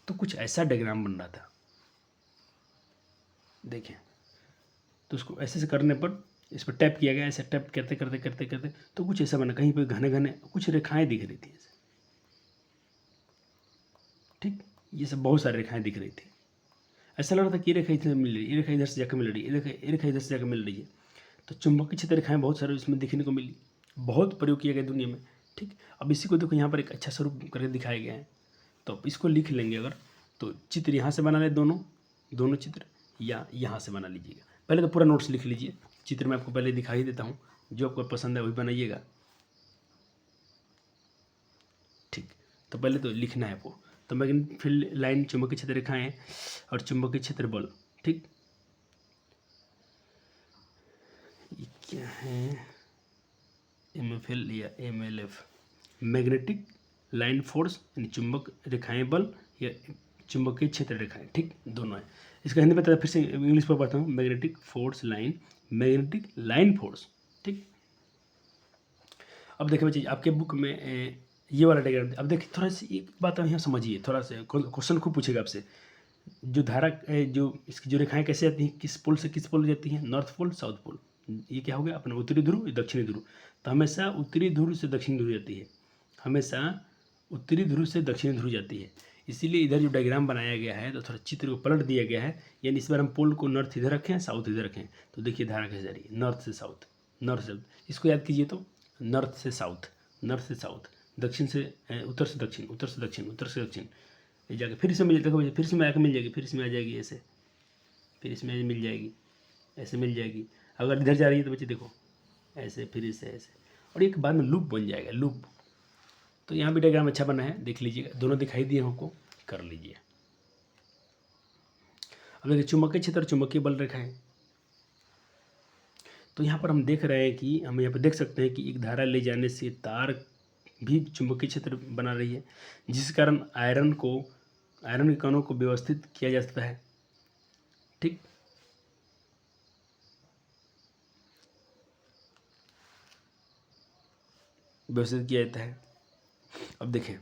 तो कुछ ऐसा डायग्राम बन रहा था, देखें, तो उसको ऐसे से करने पर इस पर टैप किया गया, ऐसे टैप करते करते करते करते तो कुछ ऐसा बना, कहीं पे घने घने कुछ रेखाएं दिख रही थी ऐसे, ठीक, ये सब बहुत सारी रेखाएं दिख रही थी। ऐसा लग रहा था कि ये रेखा इधर मिल रही है, ये रेखा इधर से जाकर मिल रही है, ये रेखा इधर से जाकर मिल रही है। तो चुंबकीय क्षेत्र रेखाएं बहुत सारे इसमें देखने को मिली, बहुत प्रयोग किया गया दुनिया में, ठीक। अब इसी को देखो यहाँ पर एक अच्छा स्वरूप करके दिखाया गया है। तो इसको लिख लेंगे अगर, तो चित्र यहाँ से बना ले, दोनों चित्र, या यहाँ से बना लीजिएगा। पहले तो पूरा नोट्स लिख लीजिए, चित्र मैं आपको पहले दिखाई देता हूँ, जो आपको पसंद है वही बनाइएगा। ठीक, तो पहले तो लिखना है आपको। तो मैग्नेटिक फील्ड लाइन, चुंबकीय क्षेत्र रेखाएं और चुंबकीय क्षेत्र बल। ठीक, ये क्या है, MFL या MLF, मैग्नेटिक लाइन फोर्स यानी चुंबक रेखाएं बल या चुंबकीय क्षेत्र रेखाएं। ठीक, दोनों है। इसका हिंदी में फिर से इंग्लिश पर पढ़ता हूँ, magnetic force line, magnetic line force. ठीक, अब देखिए बच्चे आपके बुक में ये वाला डायग्राम, अब देखिए थोड़ा सी एक बात आप यहाँ समझिए, थोड़ा सा क्वेश्चन खूब पूछेगा आपसे। जो धारा जो इसकी जो रेखाएं कैसे आती हैं, किस पोल से किस पोल जाती हैं, नॉर्थ पोल साउथ पोल। ये क्या हो गया अपना उत्तरी ध्रुव दक्षिणी ध्रुव। तो हमेशा उत्तरी ध्रुव से दक्षिणी ध्रुव जाती है, हमेशा उत्तरी ध्रुव से दक्षिणी ध्रुव जाती है। इसीलिए इधर जो डायग्राम बनाया गया है तो थोड़ा चित्र को पलट दिया गया है, यानी इस बार हम पोल को नॉर्थ इधर रखें, साउथ इधर रखें। तो देखिए धारा कैसे जा रही है, नॉर्थ से साउथ, नॉर्थ से साउथ। इसको याद कीजिए, तो नॉर्थ से साउथ, नॉर्थ से साउथ, दक्षिण से उत्तर से दक्षिण, उत्तर से दक्षिण, उत्तर से दक्षिण। ये जाके फिर से मिल, देखो फिर से में आकर मिल जाएगी, फिर इसमें आ जाएगी ऐसे, फिर इसमें मिल जाएगी, ऐसे मिल जाएगी। अगर इधर जा रही है तो बच्चे देखो ऐसे, फिर इससे ऐसे, और एक बाद में लूप बन जाएगा, लूप। तो यहाँ भी डायग्राम अच्छा बना है, देख लीजिएगा, दोनों दिखाई दिए हमको, कर लीजिए। अब देखिए चुंबकीय क्षेत्र, चुंबकीय बल रेखा है। तो यहाँ पर हम देख रहे हैं कि हम यहाँ पर देख सकते हैं कि एक धारा ले जाने से तार भी चुंबकीय क्षेत्र बना रही है, जिस कारण आयरन के कणों को व्यवस्थित किया जा सकता है। ठीक, व्यवस्थित किया जाता है। अब देखें,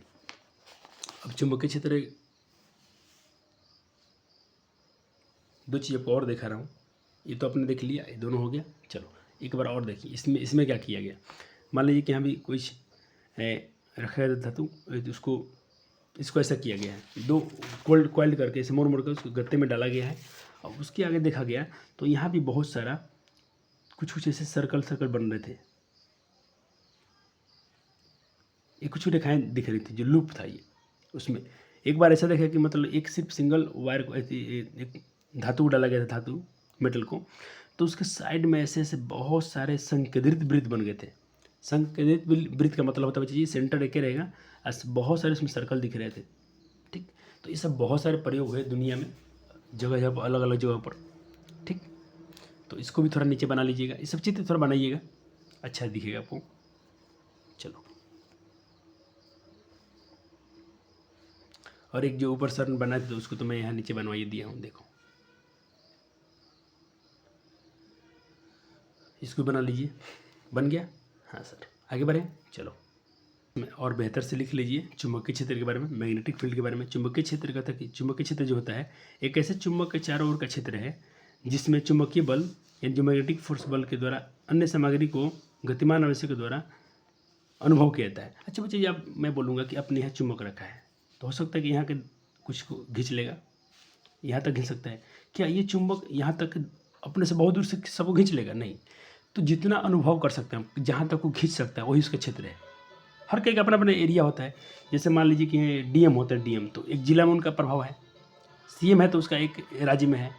अब चुंबकीय क्षेत्र, दो चीज़ें को और दिखा रहा हूँ। ये तो आपने देख लिया, ये दोनों हो गया। चलो एक बार और देखिए, इसमें क्या किया गया। मान लीजिए कि यहाँ भी कुछ रखा गया धातु, इसको ऐसा किया गया है, दो क्वाइल्ड करके इसे मोड़ कर उसको गत्ते में डाला गया है। और उसके आगे देखा गया तो यहाँ भी बहुत सारा कुछ ऐसे सर्कल बन रहे थे, ये कुछ रेखाएं दिख रही थी, जो लूप था ये। उसमें एक बार ऐसा देखा कि मतलब एक सिर्फ सिंगल वायर को, एक धातु को डाला गया था, धातु मेटल को, तो उसके साइड में ऐसे ऐसे बहुत सारे संकेंद्रित वृत्त बन गए थे। संकेंद्रित वृत्त का मतलब होता है बच्चे, सेंटर एक ही रहेगा, बहुत सारे उसमें सर्कल दिख रहे थे। ठीक, तो ये सब बहुत सारे प्रयोग हुए दुनिया में, जगह जगह पर, अलग अलग जगह पर। ठीक, तो इसको भी थोड़ा नीचे बना लीजिएगा, ये सब चित्र थोड़ा बनाइएगा, अच्छा दिखेगा आपको। चलो, और एक जो ऊपर सर बनाए थे तो उसको तो मैं यहाँ नीचे बनवाइए दिया हूँ, देखो इसको बना लीजिए, बन गया। हाँ सर, आगे बढ़ें। चलो और बेहतर से लिख लीजिए चुंबकीय क्षेत्र के बारे में, मैग्नेटिक फील्ड के बारे में। चुंबकीय क्षेत्र का था कि चुंबकीय क्षेत्र जो होता है एक ऐसे चुंबक के चारों ओर का क्षेत्र है जिसमें चुंबकीय बल यानी जो मैग्नेटिक फोर्स बल के द्वारा अन्य सामग्री को गतिमान आवेश के द्वारा अनुभव किया जाता है। अच्छा बच्चे, अब मैं बोलूँगा कि अपने यहाँ चुंबक रखा है, तो हो सकता है कि यहाँ के कुछ को खींच लेगा, यहाँ तक खींच सकता है। क्या ये चुंबक यहाँ तक अपने से बहुत दूर से सबको खींच लेगा? नहीं। तो जितना अनुभव कर सकते हैं हम, जहाँ तक वो खींच सकता है वही उसका क्षेत्र है। हर कहीं का अपना अपना एरिया होता है। जैसे मान लीजिए कि DM होता है, DM तो एक जिला में उनका प्रभाव है, CM है तो उसका एक राज्य में है।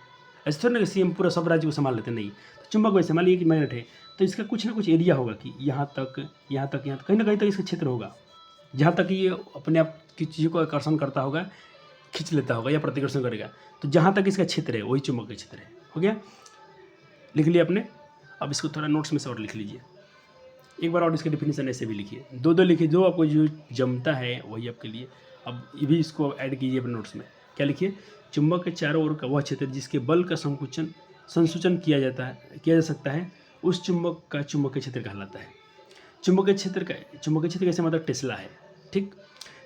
ऐसे थोड़ा ना कि CM पूरा सब राज्य को संभाल लेते, नहीं। तो चुंबक वैसे मान लीजिए कि मैग्नेट है तो इसका कुछ ना कुछ एरिया होगा कि यहाँ तक कहीं ना कहीं तक इसका क्षेत्र होगा, जहाँ तक ये अपने आप की चीज़ों को आकर्षण करता होगा, खींच लेता होगा या प्रतिकर्षण करेगा। तो जहाँ तक इसका क्षेत्र है वही चुंबक का क्षेत्र है। हो गया, लिख लिया आपने। अब इसको थोड़ा नोट्स में से और लिख लीजिए एक बार, और इसका डिफिनीशन ऐसे भी लिखिए, दो लिखिए, जो आपको जो जमता है वही आपके लिए। अब ये भी इसको ऐड कीजिए अपने नोट्स में। क्या लिखिए? चुंबक के चारों ओर का वह क्षेत्र जिसके बल का संसूचन किया जा सकता है, उस चुंबक का चुंबकीय क्षेत्र कहलाता है। चुंबकीय क्षेत्र कैसे मतलब टेस्ला है। ठीक,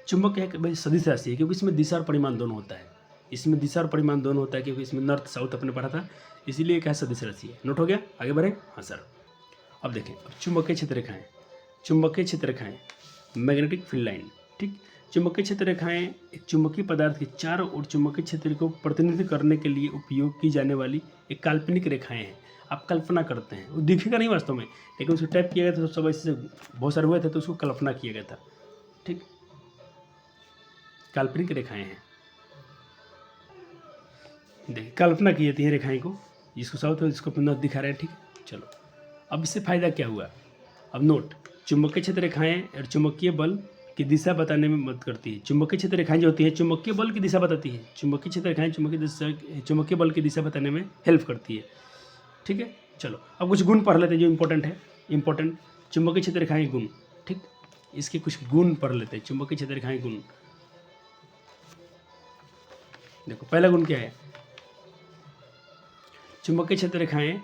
चुंबक एक भाई सदिश राशि है, क्योंकि इसमें दिशा और परिमाण दोनों होता है। इसमें दिशा और परिमाण दोनों होता है, क्योंकि इसमें नॉर्थ साउथ अपने पढ़ा था, इसीलिए क्या है, सदिश राशि है। नोट हो गया? आगे बढ़े। हाँ सर। अब देखें, अब चुंबकीय क्षेत्र रेखाएं, मैग्नेटिक फील्ड लाइन। ठीक, चुंबकीय क्षेत्र रेखाएं एक चुंबकीय पदार्थ के चारों ओर चुंबकीय क्षेत्र को प्रतिनिधित्व करने के लिए उपयोग की जाने वाली एक काल्पनिक रेखाएं हैं। आप कल्पना करते हैं, वो दिखेगा नहीं वास्तव में, लेकिन उसको टाइप किया गया था, तो सब ऐसे बहुत सारे हुए थे तो उसको कल्पना किया गया था। ठीक, काल्पनिक रेखाएं हैं। देखिए कल्पना की जाती है रेखाएं को, जिसको साउथ और जिसको नॉर्थ दिखा रहे हैं, ठीक है। चलो अब इससे फायदा क्या हुआ, अब नोट, चुंबकीय क्षेत्र रेखाएं और चुंबकीय बल की दिशा बताने में मदद करती है। चुंबकीय क्षेत्र रेखाएं जो होती हैं चुंबकीय बल की दिशा बताती है। चुंबकीय क्षेत्र रेखाएं चुंबकीय बल की दिशा बताने में हेल्प करती है, ठीक है। चलो अब कुछ गुण पढ़ लेते हैं जो इंपॉर्टेंट है। इंपॉर्टेंट चुंबकीय क्षेत्र रेखाएं गुण, ठीक, इसके कुछ गुण पढ़ लेते हैं। चुंबकीय क्षेत्र रेखाएं गुण, देखो पहला गुण क्या है, चुंबकीय क्षेत्र रेखाएं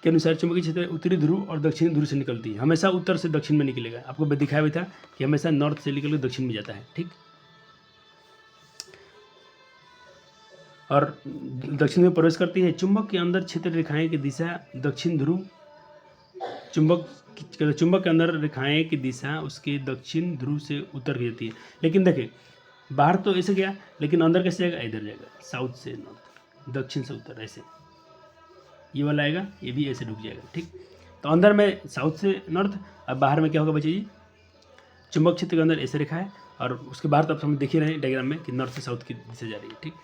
के अनुसार चुंबकीय क्षेत्र उत्तरी ध्रुव और दक्षिणी ध्रुव से निकलती है। हमेशा उत्तर से दक्षिण में निकलेगा, आपको दिखाया भी था कि हमेशा नॉर्थ से निकल कर दक्षिण में जाता है, ठीक। और दक्षिण में प्रवेश करती है। चुंबक के अंदर क्षेत्र रेखाएं की दिशा दक्षिण ध्रुव, चुंबक के अंदर रेखाएं की दिशा उसके दक्षिण ध्रुव से उत्तर की जाती है। लेकिन देखें बाहर तो ऐसे गया, लेकिन अंदर कैसे जाएगा, इधर जाएगा, साउथ से नॉर्थ, दक्षिण से उत्तर, ऐसे ये वाला आएगा, ये भी ऐसे ढुक जाएगा, ठीक। तो अंदर में साउथ से नॉर्थ, अब बाहर में क्या होगा बच्चे जी, चुंबक क्षेत्र के अंदर ऐसे रेखा है और उसके बाहर तो आप हम देख ही रहे हैं डायग्राम में कि नॉर्थ से साउथ की दिशा जा रही है, ठीक।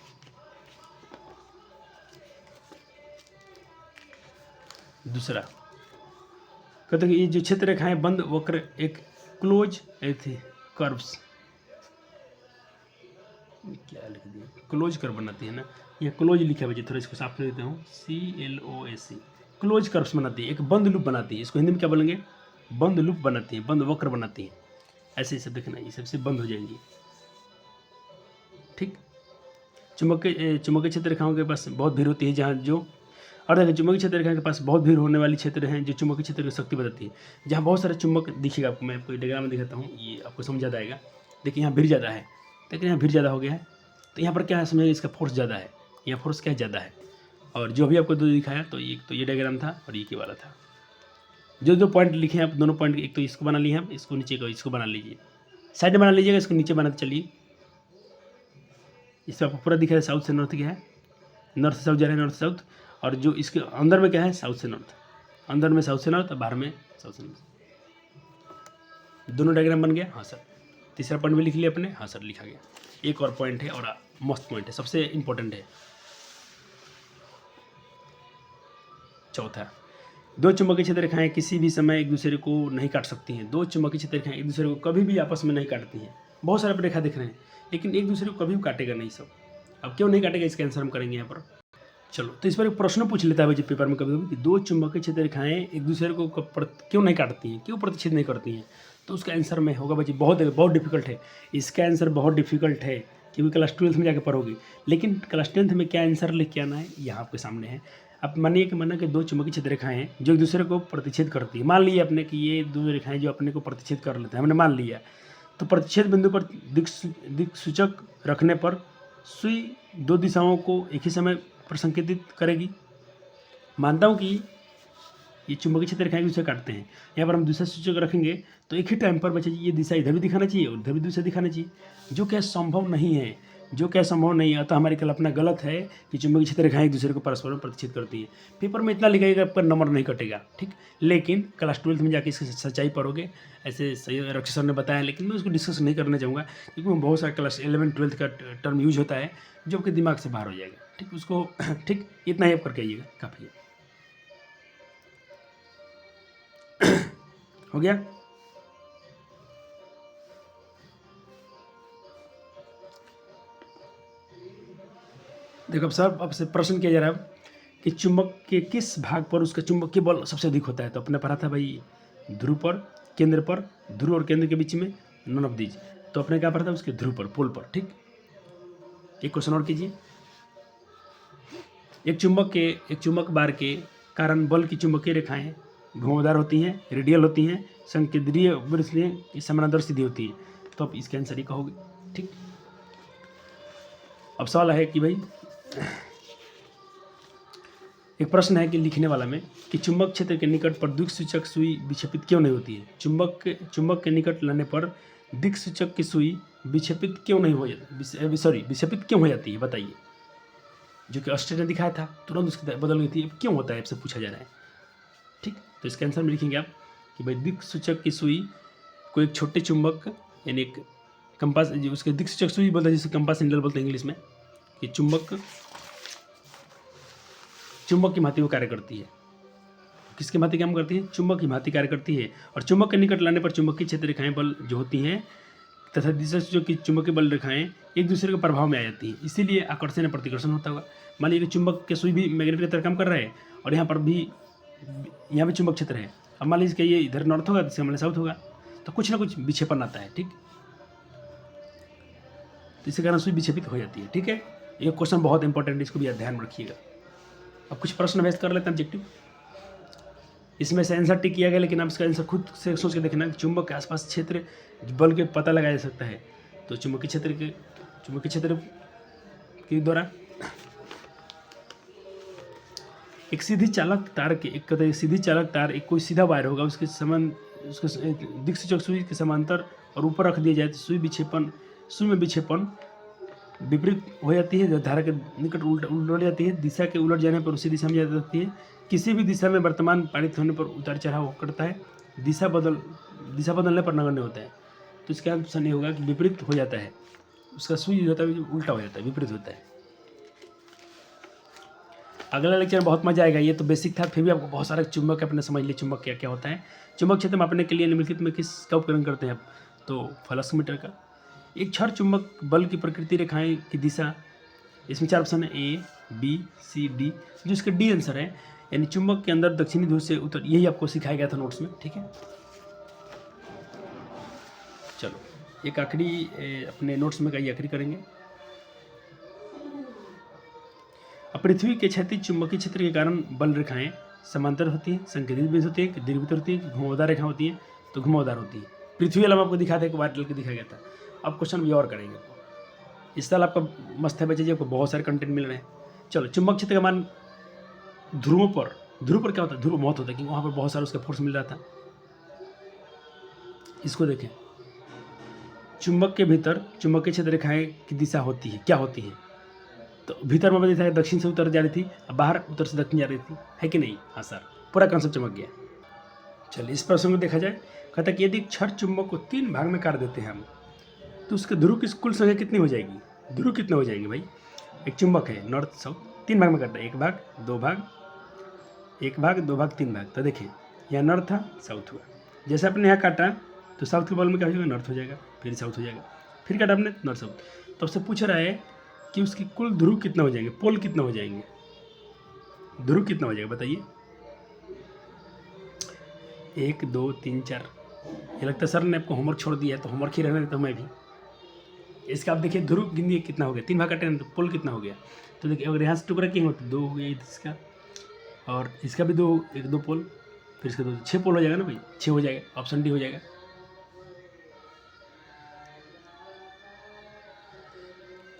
दूसरा कहते हैं कि ये जो क्षेत्र रेखाएं बंद वक्र एक क्लोज कर्व्स, क्या लिख दिया, क्लोज कर्व बनाती है ना, ये क्लोज लिखा है बच्चे, थोड़ा इसको साफ कर देता हूँ, CLOSE, क्लोज कर्व्स बनाती है, एक बंद लूप बनाती है। इसको हिंदी में क्या बोलेंगे, बंद लूप बनाती है, बंद वक्र बनाती है। ऐसे सब देखना, ये सबसे बंद हो जाएंगी, ठीक। चुंबकीय क्षेत्र रेखाओं के पास बहुत भीड़ होती है, जहाँ जो, और देखिए चुंबकीय क्षेत्र रेखा के पास बहुत भीड़ होने वाली क्षेत्र हैं जो चुंबकीय क्षेत्र की शक्ति बताती है। जहाँ बहुत सारे चुंबक दिखेगा आपको, मैं आपको डायग्राम में दिखाता हूँ, ये आपको समझ ज़्यादा आएगा। देखिए यहाँ भीड़ ज़्यादा है, देखिए यहाँ भीड़ ज़्यादा हो गया है, तो यहाँ पर क्या है समझिए, इसका फोर्स ज़्यादा है, यहाँ फोर्स क्या ज़्यादा है। और जो भी आपको दो दिखाया, तो ये डायग्राम था और ये के वाला था। जो दो पॉइंट लिखे हैं आप, दोनों पॉइंट, एक तो इसको बना लिए हम, इसको नीचे को, इसको बना लीजिए, साइड में बना लीजिएगा, इसको नीचे बनाते चलिए। इससे आपको पूरा दिखा है साउथ से नॉर्थ क्या है, नॉर्थ से साउथ जा रहा है, नॉर्थ से साउथ। और जो इसके अंदर में क्या है, साउथ से नॉर्थ, अंदर में साउथ से नॉर्थ और बाहर में साउथ से नॉर्थ। दोनों डायग्राम बन गया, हाँ सर। तीसरा पॉइंट भी लिख लिया अपने, हाँ सर लिखा गया। एक और पॉइंट है और मस्त पॉइंट है, सबसे इंपॉर्टेंट है, चौथा, दो चुंबकीय क्षेत्र रेखाएं किसी भी समय एक दूसरे को नहीं काट सकती हैं। दो चुंबकीय क्षेत्र रेखाएं एक दूसरे को कभी भी आपस में नहीं काटती हैं। बहुत सारे रेखा दिख रहे हैं, लेकिन एक दूसरे को कभी भी काटेगा नहीं सब। अब क्यों नहीं काटेगा, इसका आंसर हम करेंगे यहाँ पर। चलो तो इस पर एक प्रश्न पूछ लेता है भाई पेपर में कभी कभी कि दो चुंबकीय क्षेत्र रेखाएं एक दूसरे को क्यों नहीं काटती हैं, क्यों प्रतिच्छेद नहीं करती हैं। तो उसका आंसर में होगा बच्चे, बहुत डिफिकल्ट है इसका आंसर, बहुत डिफिकल्ट है, क्योंकि क्लास 12th में जाकर पढ़ोगे। लेकिन क्लास 10th में क्या आंसर लिख के आना है, यहाँ आपके सामने है। अब मानिए कि माना कि दो चुंबकीय क्षेत्र रेखाएं हैं जो एक दूसरे को प्रतिच्छेद करती है। मान लिया आपने कि ये दो रेखाएं जो अपने को प्रतिच्छेद कर लेते हैं, हमने मान लिया। तो प्रतिच्छेद बिंदु पर दिक् सूचक रखने पर सुई दो दिशाओं को एक ही समय पर संकेतित करेगी। मानता हूँ कि ये चुंबकीय क्षेत्र रेखाएं एक दूसरे काटते हैं, यहाँ पर हम दूसरा सूचक रखेंगे तो एक ही टाइम पर बच्चे ये दिशा इधर भी दिखाना चाहिए और इधर भी दिशा दिखाना चाहिए, जो क्या संभव नहीं है, जो क्या संभव नहीं है। अतः हमारी कल्पना गलत है कि चुंबकीय क्षेत्र रेखाएं एक दूसरे को परस्पर में प्रतिच्छेद करती है। पेपर में इतना लिखाएगा, आपका नंबर नहीं कटेगा, ठीक। लेकिन क्लास 12th में जाके इसकी सच्चाई पढ़ोगे, ऐसे सही रक्षी सर ने बताया, लेकिन मैं उसको डिस्कस नहीं करना चाहूँगा, क्योंकि बहुत सारा क्लास 11 12th का टर्म यूज होता है जो आपके दिमाग से बाहर हो जाएगा, ठीक। उसको ठीक इतना ही आप करके आइएगा, काफ़ी है। हो गया। देखो अब सर, अब से प्रश्न किया जा रहा है कि चुंबक के किस भाग पर उसका चुंबकीय बल सबसे अधिक होता है। तो अपने पढ़ा था भाई ध्रुव पर, केंद्र पर, ध्रुव और केंद्र के बीच में, नॉन ऑफ दीज। तो अपने क्या पढ़ा था, उसके ध्रुव पर, पोल पर, ठीक। एक क्वेश्चन और कीजिए। एक चुंबक बार के कारण बल की चुंबकीय रेखाएं घुमावदार होती हैं, रेडियल होती हैं, संकेंद्रीय इसलिए समानांतर सीधी होती है। तो अब इसके आंसर ही कहोगे, ठीक। अब सवाल है कि भाई एक प्रश्न है कि लिखने वाला में कि चुंबक क्षेत्र के निकट पर दिक्सूचक सुई विक्षेपित क्यों नहीं होती है। चुंबक के निकट लाने पर दिक्सूचक की सुई विक्षेपित क्यों नहीं हो जाती, विक्षेपित क्यों हो जाती है, बताइए। जो कि ऑस्ट्रेलिया ने दिखाया था, तुरंत उसकी बदल गई थी, अब क्यों होता है, आपसे पूछा जा रहा है, ठीक। तो इसके आंसर में लिखेंगे आप कि भाई दिक्सूचक की सुई को एक छोटे चुंबक यानी एक कंपास जो उसके दिक्स चक्षुष बोलते हैं, जिसे कंपास निडल बोलते हैं इंग्लिश में, कि चुंबक की भांति वो कार्य करती है। किसकी भांति काम करती है? चुंबक की भांति कार्य करती है। और चुंबक के निकट लाने पर चुंबकीय क्षेत्र रेखाएं बल जो होती हैं तथा दिशा जो कि चुंबकीय बल रेखाएं एक दूसरे के प्रभाव में आ जाती हैं, इसीलिए आकर्षण या प्रतिकर्षण होता होगा। मान लीजिए कि चुंबक के सुई भी मैग्नेट की तरह काम कर रहा है और यहाँ पर भी, यहाँ भी चुंबक क्षेत्र है। अब मान लीजिए कि ये इधर नॉर्थ होगा, दूसरे हमारे साउथ होगा, तो कुछ ना कुछ विक्षेपण आता है, ठीक। तो इसी कारण सुई विक्षेपित हो जाती है, ठीक है। ये क्वेश्चन बहुत इंपॉर्टेंट है, इसको भी ध्यान में रखिएगा। अब कुछ प्रश्न वेस्ट कर लेते हैं ऑब्जेक्टिव। इसमें से आंसर टिक किया गया, लेकिन आप इसका आंसर खुद से सोच के देखना। चुंबक के आसपास क्षेत्र बल के पता लगाया जा सकता है। तो चुंबकीय क्षेत्र के द्वारा एक सीधी चालक तार के एक कोई सीधा वायर होगा, उसके दिक्सूचक सुई के समांतर और ऊपर रख दिया जाए तो सुई में विक्षेपण विपरीत हो जाती है, धारा के निकट उलट जाती है। दिशा के उलट जाने पर उसी दिशा में जा सकती है। किसी भी दिशा में वर्तमान पारित होने पर उतार चढ़ाव करता है। दिशा बदलने पर नगण्य होता है। तो इसका आंसर नहीं होगा कि विपरीत हो जाता है, उसका सुई होता है उल्टा हो जाता है, विपरीत होता है। अगला लेक्चर में बहुत मजा आएगा। ये तो बेसिक था, फिर भी आपको बहुत सारे चुंबक अपने समझ लिए चुंबक क्या क्या होता है। चुंबक क्षेत्र मापने के लिए निम्नलिखित में किसका उपयोग करते हैं आप? तो फ्लक्समीटर का। एक क्षण चुंबक बल की प्रकृति रेखाएं की दिशा, इसमें 4 ऑप्शन है, A, B, C, D, जो इसका डी आंसर है, यानी चुंबक के अंदर दक्षिणी ध्रुव से उत्तर, यही आपको सिखाया गया था नोट्स में, ठीक है। चलो एक आखिरी अपने नोट्स में का आखिरी करेंगे। पृथ्वी के क्षैतिज चुंबकीय क्षेत्र के कारण बल रेखाएं समांतर होती हैं, संकेतित भी होती है, दीर्घवृत्त होती है, घुमावदार रेखा होती है, तो घुमावदार होती है। पृथ्वी वाला आपको दिखा था, एक बार के दिखाया गया था। अब क्वेश्चन भी और करेंगे। इस साल आपका मस्त है बच्चे जी, आपको बहुत सारे कंटेंट मिल रहे हैं। चलो, चुंबक क्षेत्र का मान ध्रुव पर क्या होता है? ध्रुव बहुत होता है, क्योंकि वहाँ पर बहुत सारा उसका फोर्स मिल रहा था। इसको देखें, चुंबक के भीतर चुंबकीय क्षेत्र रेखाएं की दिशा होती है, क्या होती है? तो भीतर में देखा दक्षिण से उत्तर जा रही थी, अब बाहर उत्तर से दक्षिण जा रही थी, है कि नहीं? हाँ सर, पूरा कॉन्सेप्ट चमक गया। चलिए इस प्रश्न को देखा जाए। कहता है कि यदि क्षण चुंबक को 3 भाग में काट देते हैं हम, तो उसके ध्रुव की कुल संख्या कितनी हो जाएगी? ध्रुव कितने हो जाएंगे भाई? एक चुंबक है नॉर्थ साउथ, 3 भाग में काटना है, 1 भाग 2 भाग, 1 भाग 2 भाग 3 भाग। तो देखिए यहाँ नॉर्थ था, साउथ हुआ। जैसे आपने यहाँ काटा तो साउथ के बगल में क्या हो जाएगा? नॉर्थ हो जाएगा, फिर साउथ हो जाएगा, फिर काटा आपने नॉर्थ साउथ। तो उससे पूछ रहा है कि उसकी कुल ध्रुव कितना हो जाएंगे, पोल कितना हो जाएंगे, ध्रुव कितना हो जाएगा बताइए? 1 2 3 4। ये लगता है सर ने आपको होमवर्क छोड़ दिया है, तो होमवर्क ही रहने देता हूँ मैं भी। इसका आप देखिए ध्रुव गिनिए कितना हो गया, 3 भाग काटे तो पोल कितना हो गया? तो देखिए अगर यहाँ से टुकड़ा किए हो तो 2 हो गया इसका, और इसका भी 2, 1 2 पोल, फिर इसका 2, 6 पोल हो जाएगा ना भाई, 6 हो जाएगा, ऑप्शन डी हो जाएगा।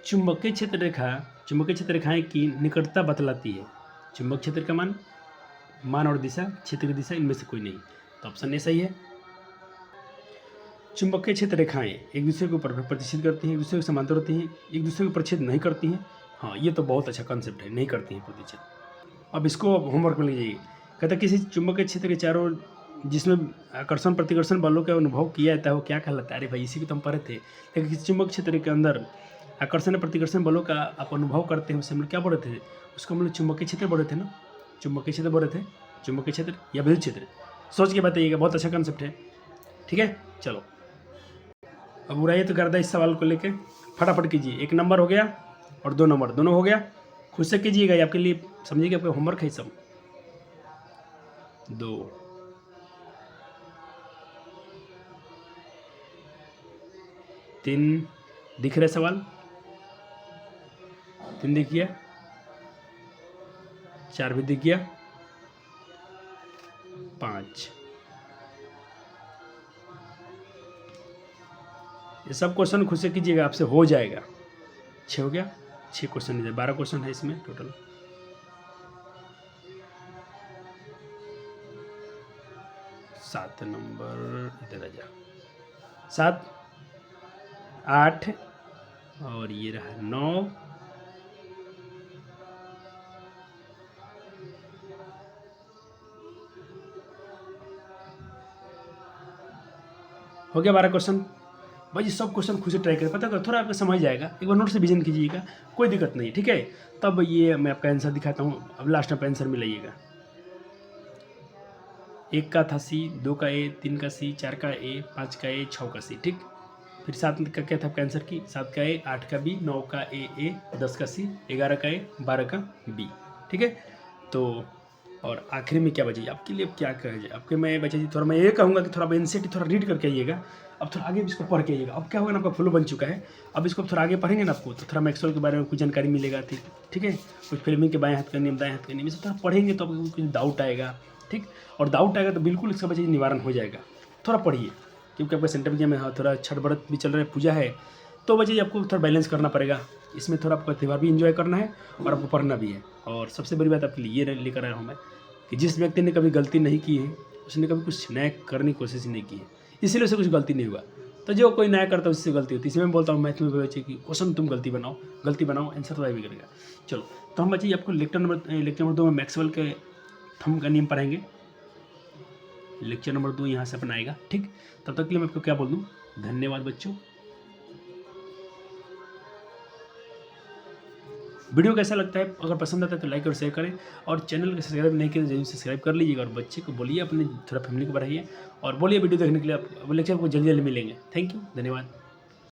चुंबकीय क्षेत्र रेखाएं की निकटता बतलाती है। चुंबक क्षेत्र का मान और दिशा, क्षेत्र की दिशा, इनमें से कोई नहीं, तो ऑप्शन ए सही है। चुंबकीय क्षेत्र रेखाएं एक दूसरे के ऊपर प्रतिच्छेद करती हैं, एक दूसरे के समांतर होती हैं, एक दूसरे को प्रतिच्छेद नहीं करती हैं। हाँ, ये तो बहुत अच्छा कॉन्सेप्ट है, नहीं करती हैं प्रतिच्छेद। अब इसको होमवर्क में लीजिए। कहता है किसी चुंबकीय क्षेत्र के चारों जिसमें आकर्षण प्रतिकर्षण बलों का अनुभव किया जाता है वो क्या कहलाता है? अरे भाई इसी को तो हम पढ़े थे। लेकिन किसी चुंबक क्षेत्र के अंदर आकर्षण प्रतिकर्षण बलों का आप अनुभव करते हैं, उसे हम लोग क्या बोल रहे थे? उसको हम लोग चुंबकीय क्षेत्र बोल रहे थे ना, चुंबकीय क्षेत्र बोल रहे थे, चुंबकीय क्षेत्र या विद्युत क्षेत्र। सोच के बताइएगा, बहुत अच्छा कंसेप्ट है, ठीक है। चलो अब उड़ाइए तो गर्दा इस सवाल को लेके फटाफट कीजिए। 1 नंबर हो गया और 2 नंबर, दोनों हो गया। खुद से कीजिएगा, ये आपके लिए समझिएगा, आपका होमवर्क है सब। 2 3 दिख रहे सवाल? 3 दिख गया, 4 भी दिख गया, 5। ये सब क्वेश्चन खुद से कीजिएगा, आपसे हो जाएगा। 6 हो गया, 6 क्वेश्चन इधर, 12 क्वेश्चन है इसमें टोटल। 7 नंबर इधर आ जा, 7 8 और ये रहा 9, हो गया 12 क्वेश्चन। भाई सब क्वेश्चन खुद से ट्राई करें, पता कर थोड़ा आपको समझ जाएगा, एक बार नोट से विजन कीजिएगा, कोई दिक्कत नहीं है, ठीक है। तब ये मैं आपका आंसर दिखाता हूँ, अब लास्ट में आंसर मिलाइएगा। 1 का था सी, 2 का ए, 3 का सी, 4 का ए, 5 का ए, 6 का सी, ठीक। फिर 7 का क्या था आपका आंसर की, 7 का ए, 8 का बी, 9 का ए, 10 का सी, 11 का ए, 12 का बी, ठीक है। तो और आखिर में क्या बची आपके लिए, अब क्या कहा जाए आपके, मैं बचा जी थोड़ा मैं ये कहूँगा कि थोड़ा एनसीईआरटी थोड़ा रीड करके आइएगा, अब थोड़ा आगे भी इसको पढ़ के आइएगा। अब क्या होगा ना, आपका फ्लो बन चुका है, अब इसको थोड़ा आगे पढ़ेंगे ना आपको तो थोड़ा मैक्सवेल के बारे में कुछ जानकारी मिलेगा, ठीक है। कुछ फिल्मिंग के बाएं हाथ का नियम, दाएं हाथ का नियम, इसे थोड़ा पढ़ेंगे तो आपको कुछ डाउट आएगा, ठीक। और डाउट आएगा तो बिल्कुल इसका बच्चे निवारण हो जाएगा, थोड़ा पढ़िए, क्योंकि आपका सेंटर में हाँ थोड़ा छठ व्रत भी चल रहा है, पूजा है, तो बच्चे आपको थोड़ा बैलेंस करना पड़ेगा, इसमें थोड़ा आपका त्यौहार भी इंजॉय करना है और आपको पढ़ना भी है। और सबसे बड़ी बात आपके लिए ये लेकर आया हूँ मैं कि जिस व्यक्ति ने कभी गलती नहीं की है उसने कभी कुछ नया करने की कोशिश नहीं की है, इसीलिए उसे कुछ गलती नहीं हुआ। तो जो कोई नया करता है उससे गलती होती है, इसलिए मैं बोलता हूँ मैथ में बच्चे की क्वेश्चन तुम गलती बनाओ आंसर तो भी करेगा। चलो तो हम बच्चे आपको लेक्चर नंबर 2 में मैक्सवेल के थंब का नियम पढ़ाएंगे, लेक्चर नंबर 2 यहाँ से अपनाएगा, ठीक। तब तक के लिए मैं आपको क्या बोल दूँ, धन्यवाद बच्चों। वीडियो कैसा लगता है, अगर पसंद आता है तो लाइक और शेयर करें, और चैनल को सब्सक्राइब नहीं किया तो जरूर सब्सक्राइब कर लीजिएगा, और बच्चे को बोलिए अपने थोड़ा फैमिली को बढ़ाइए, और बोलिए वीडियो देखने के लिए, आप लेक्चर को जल्दी मिलेंगे। थैंक यू, धन्यवाद।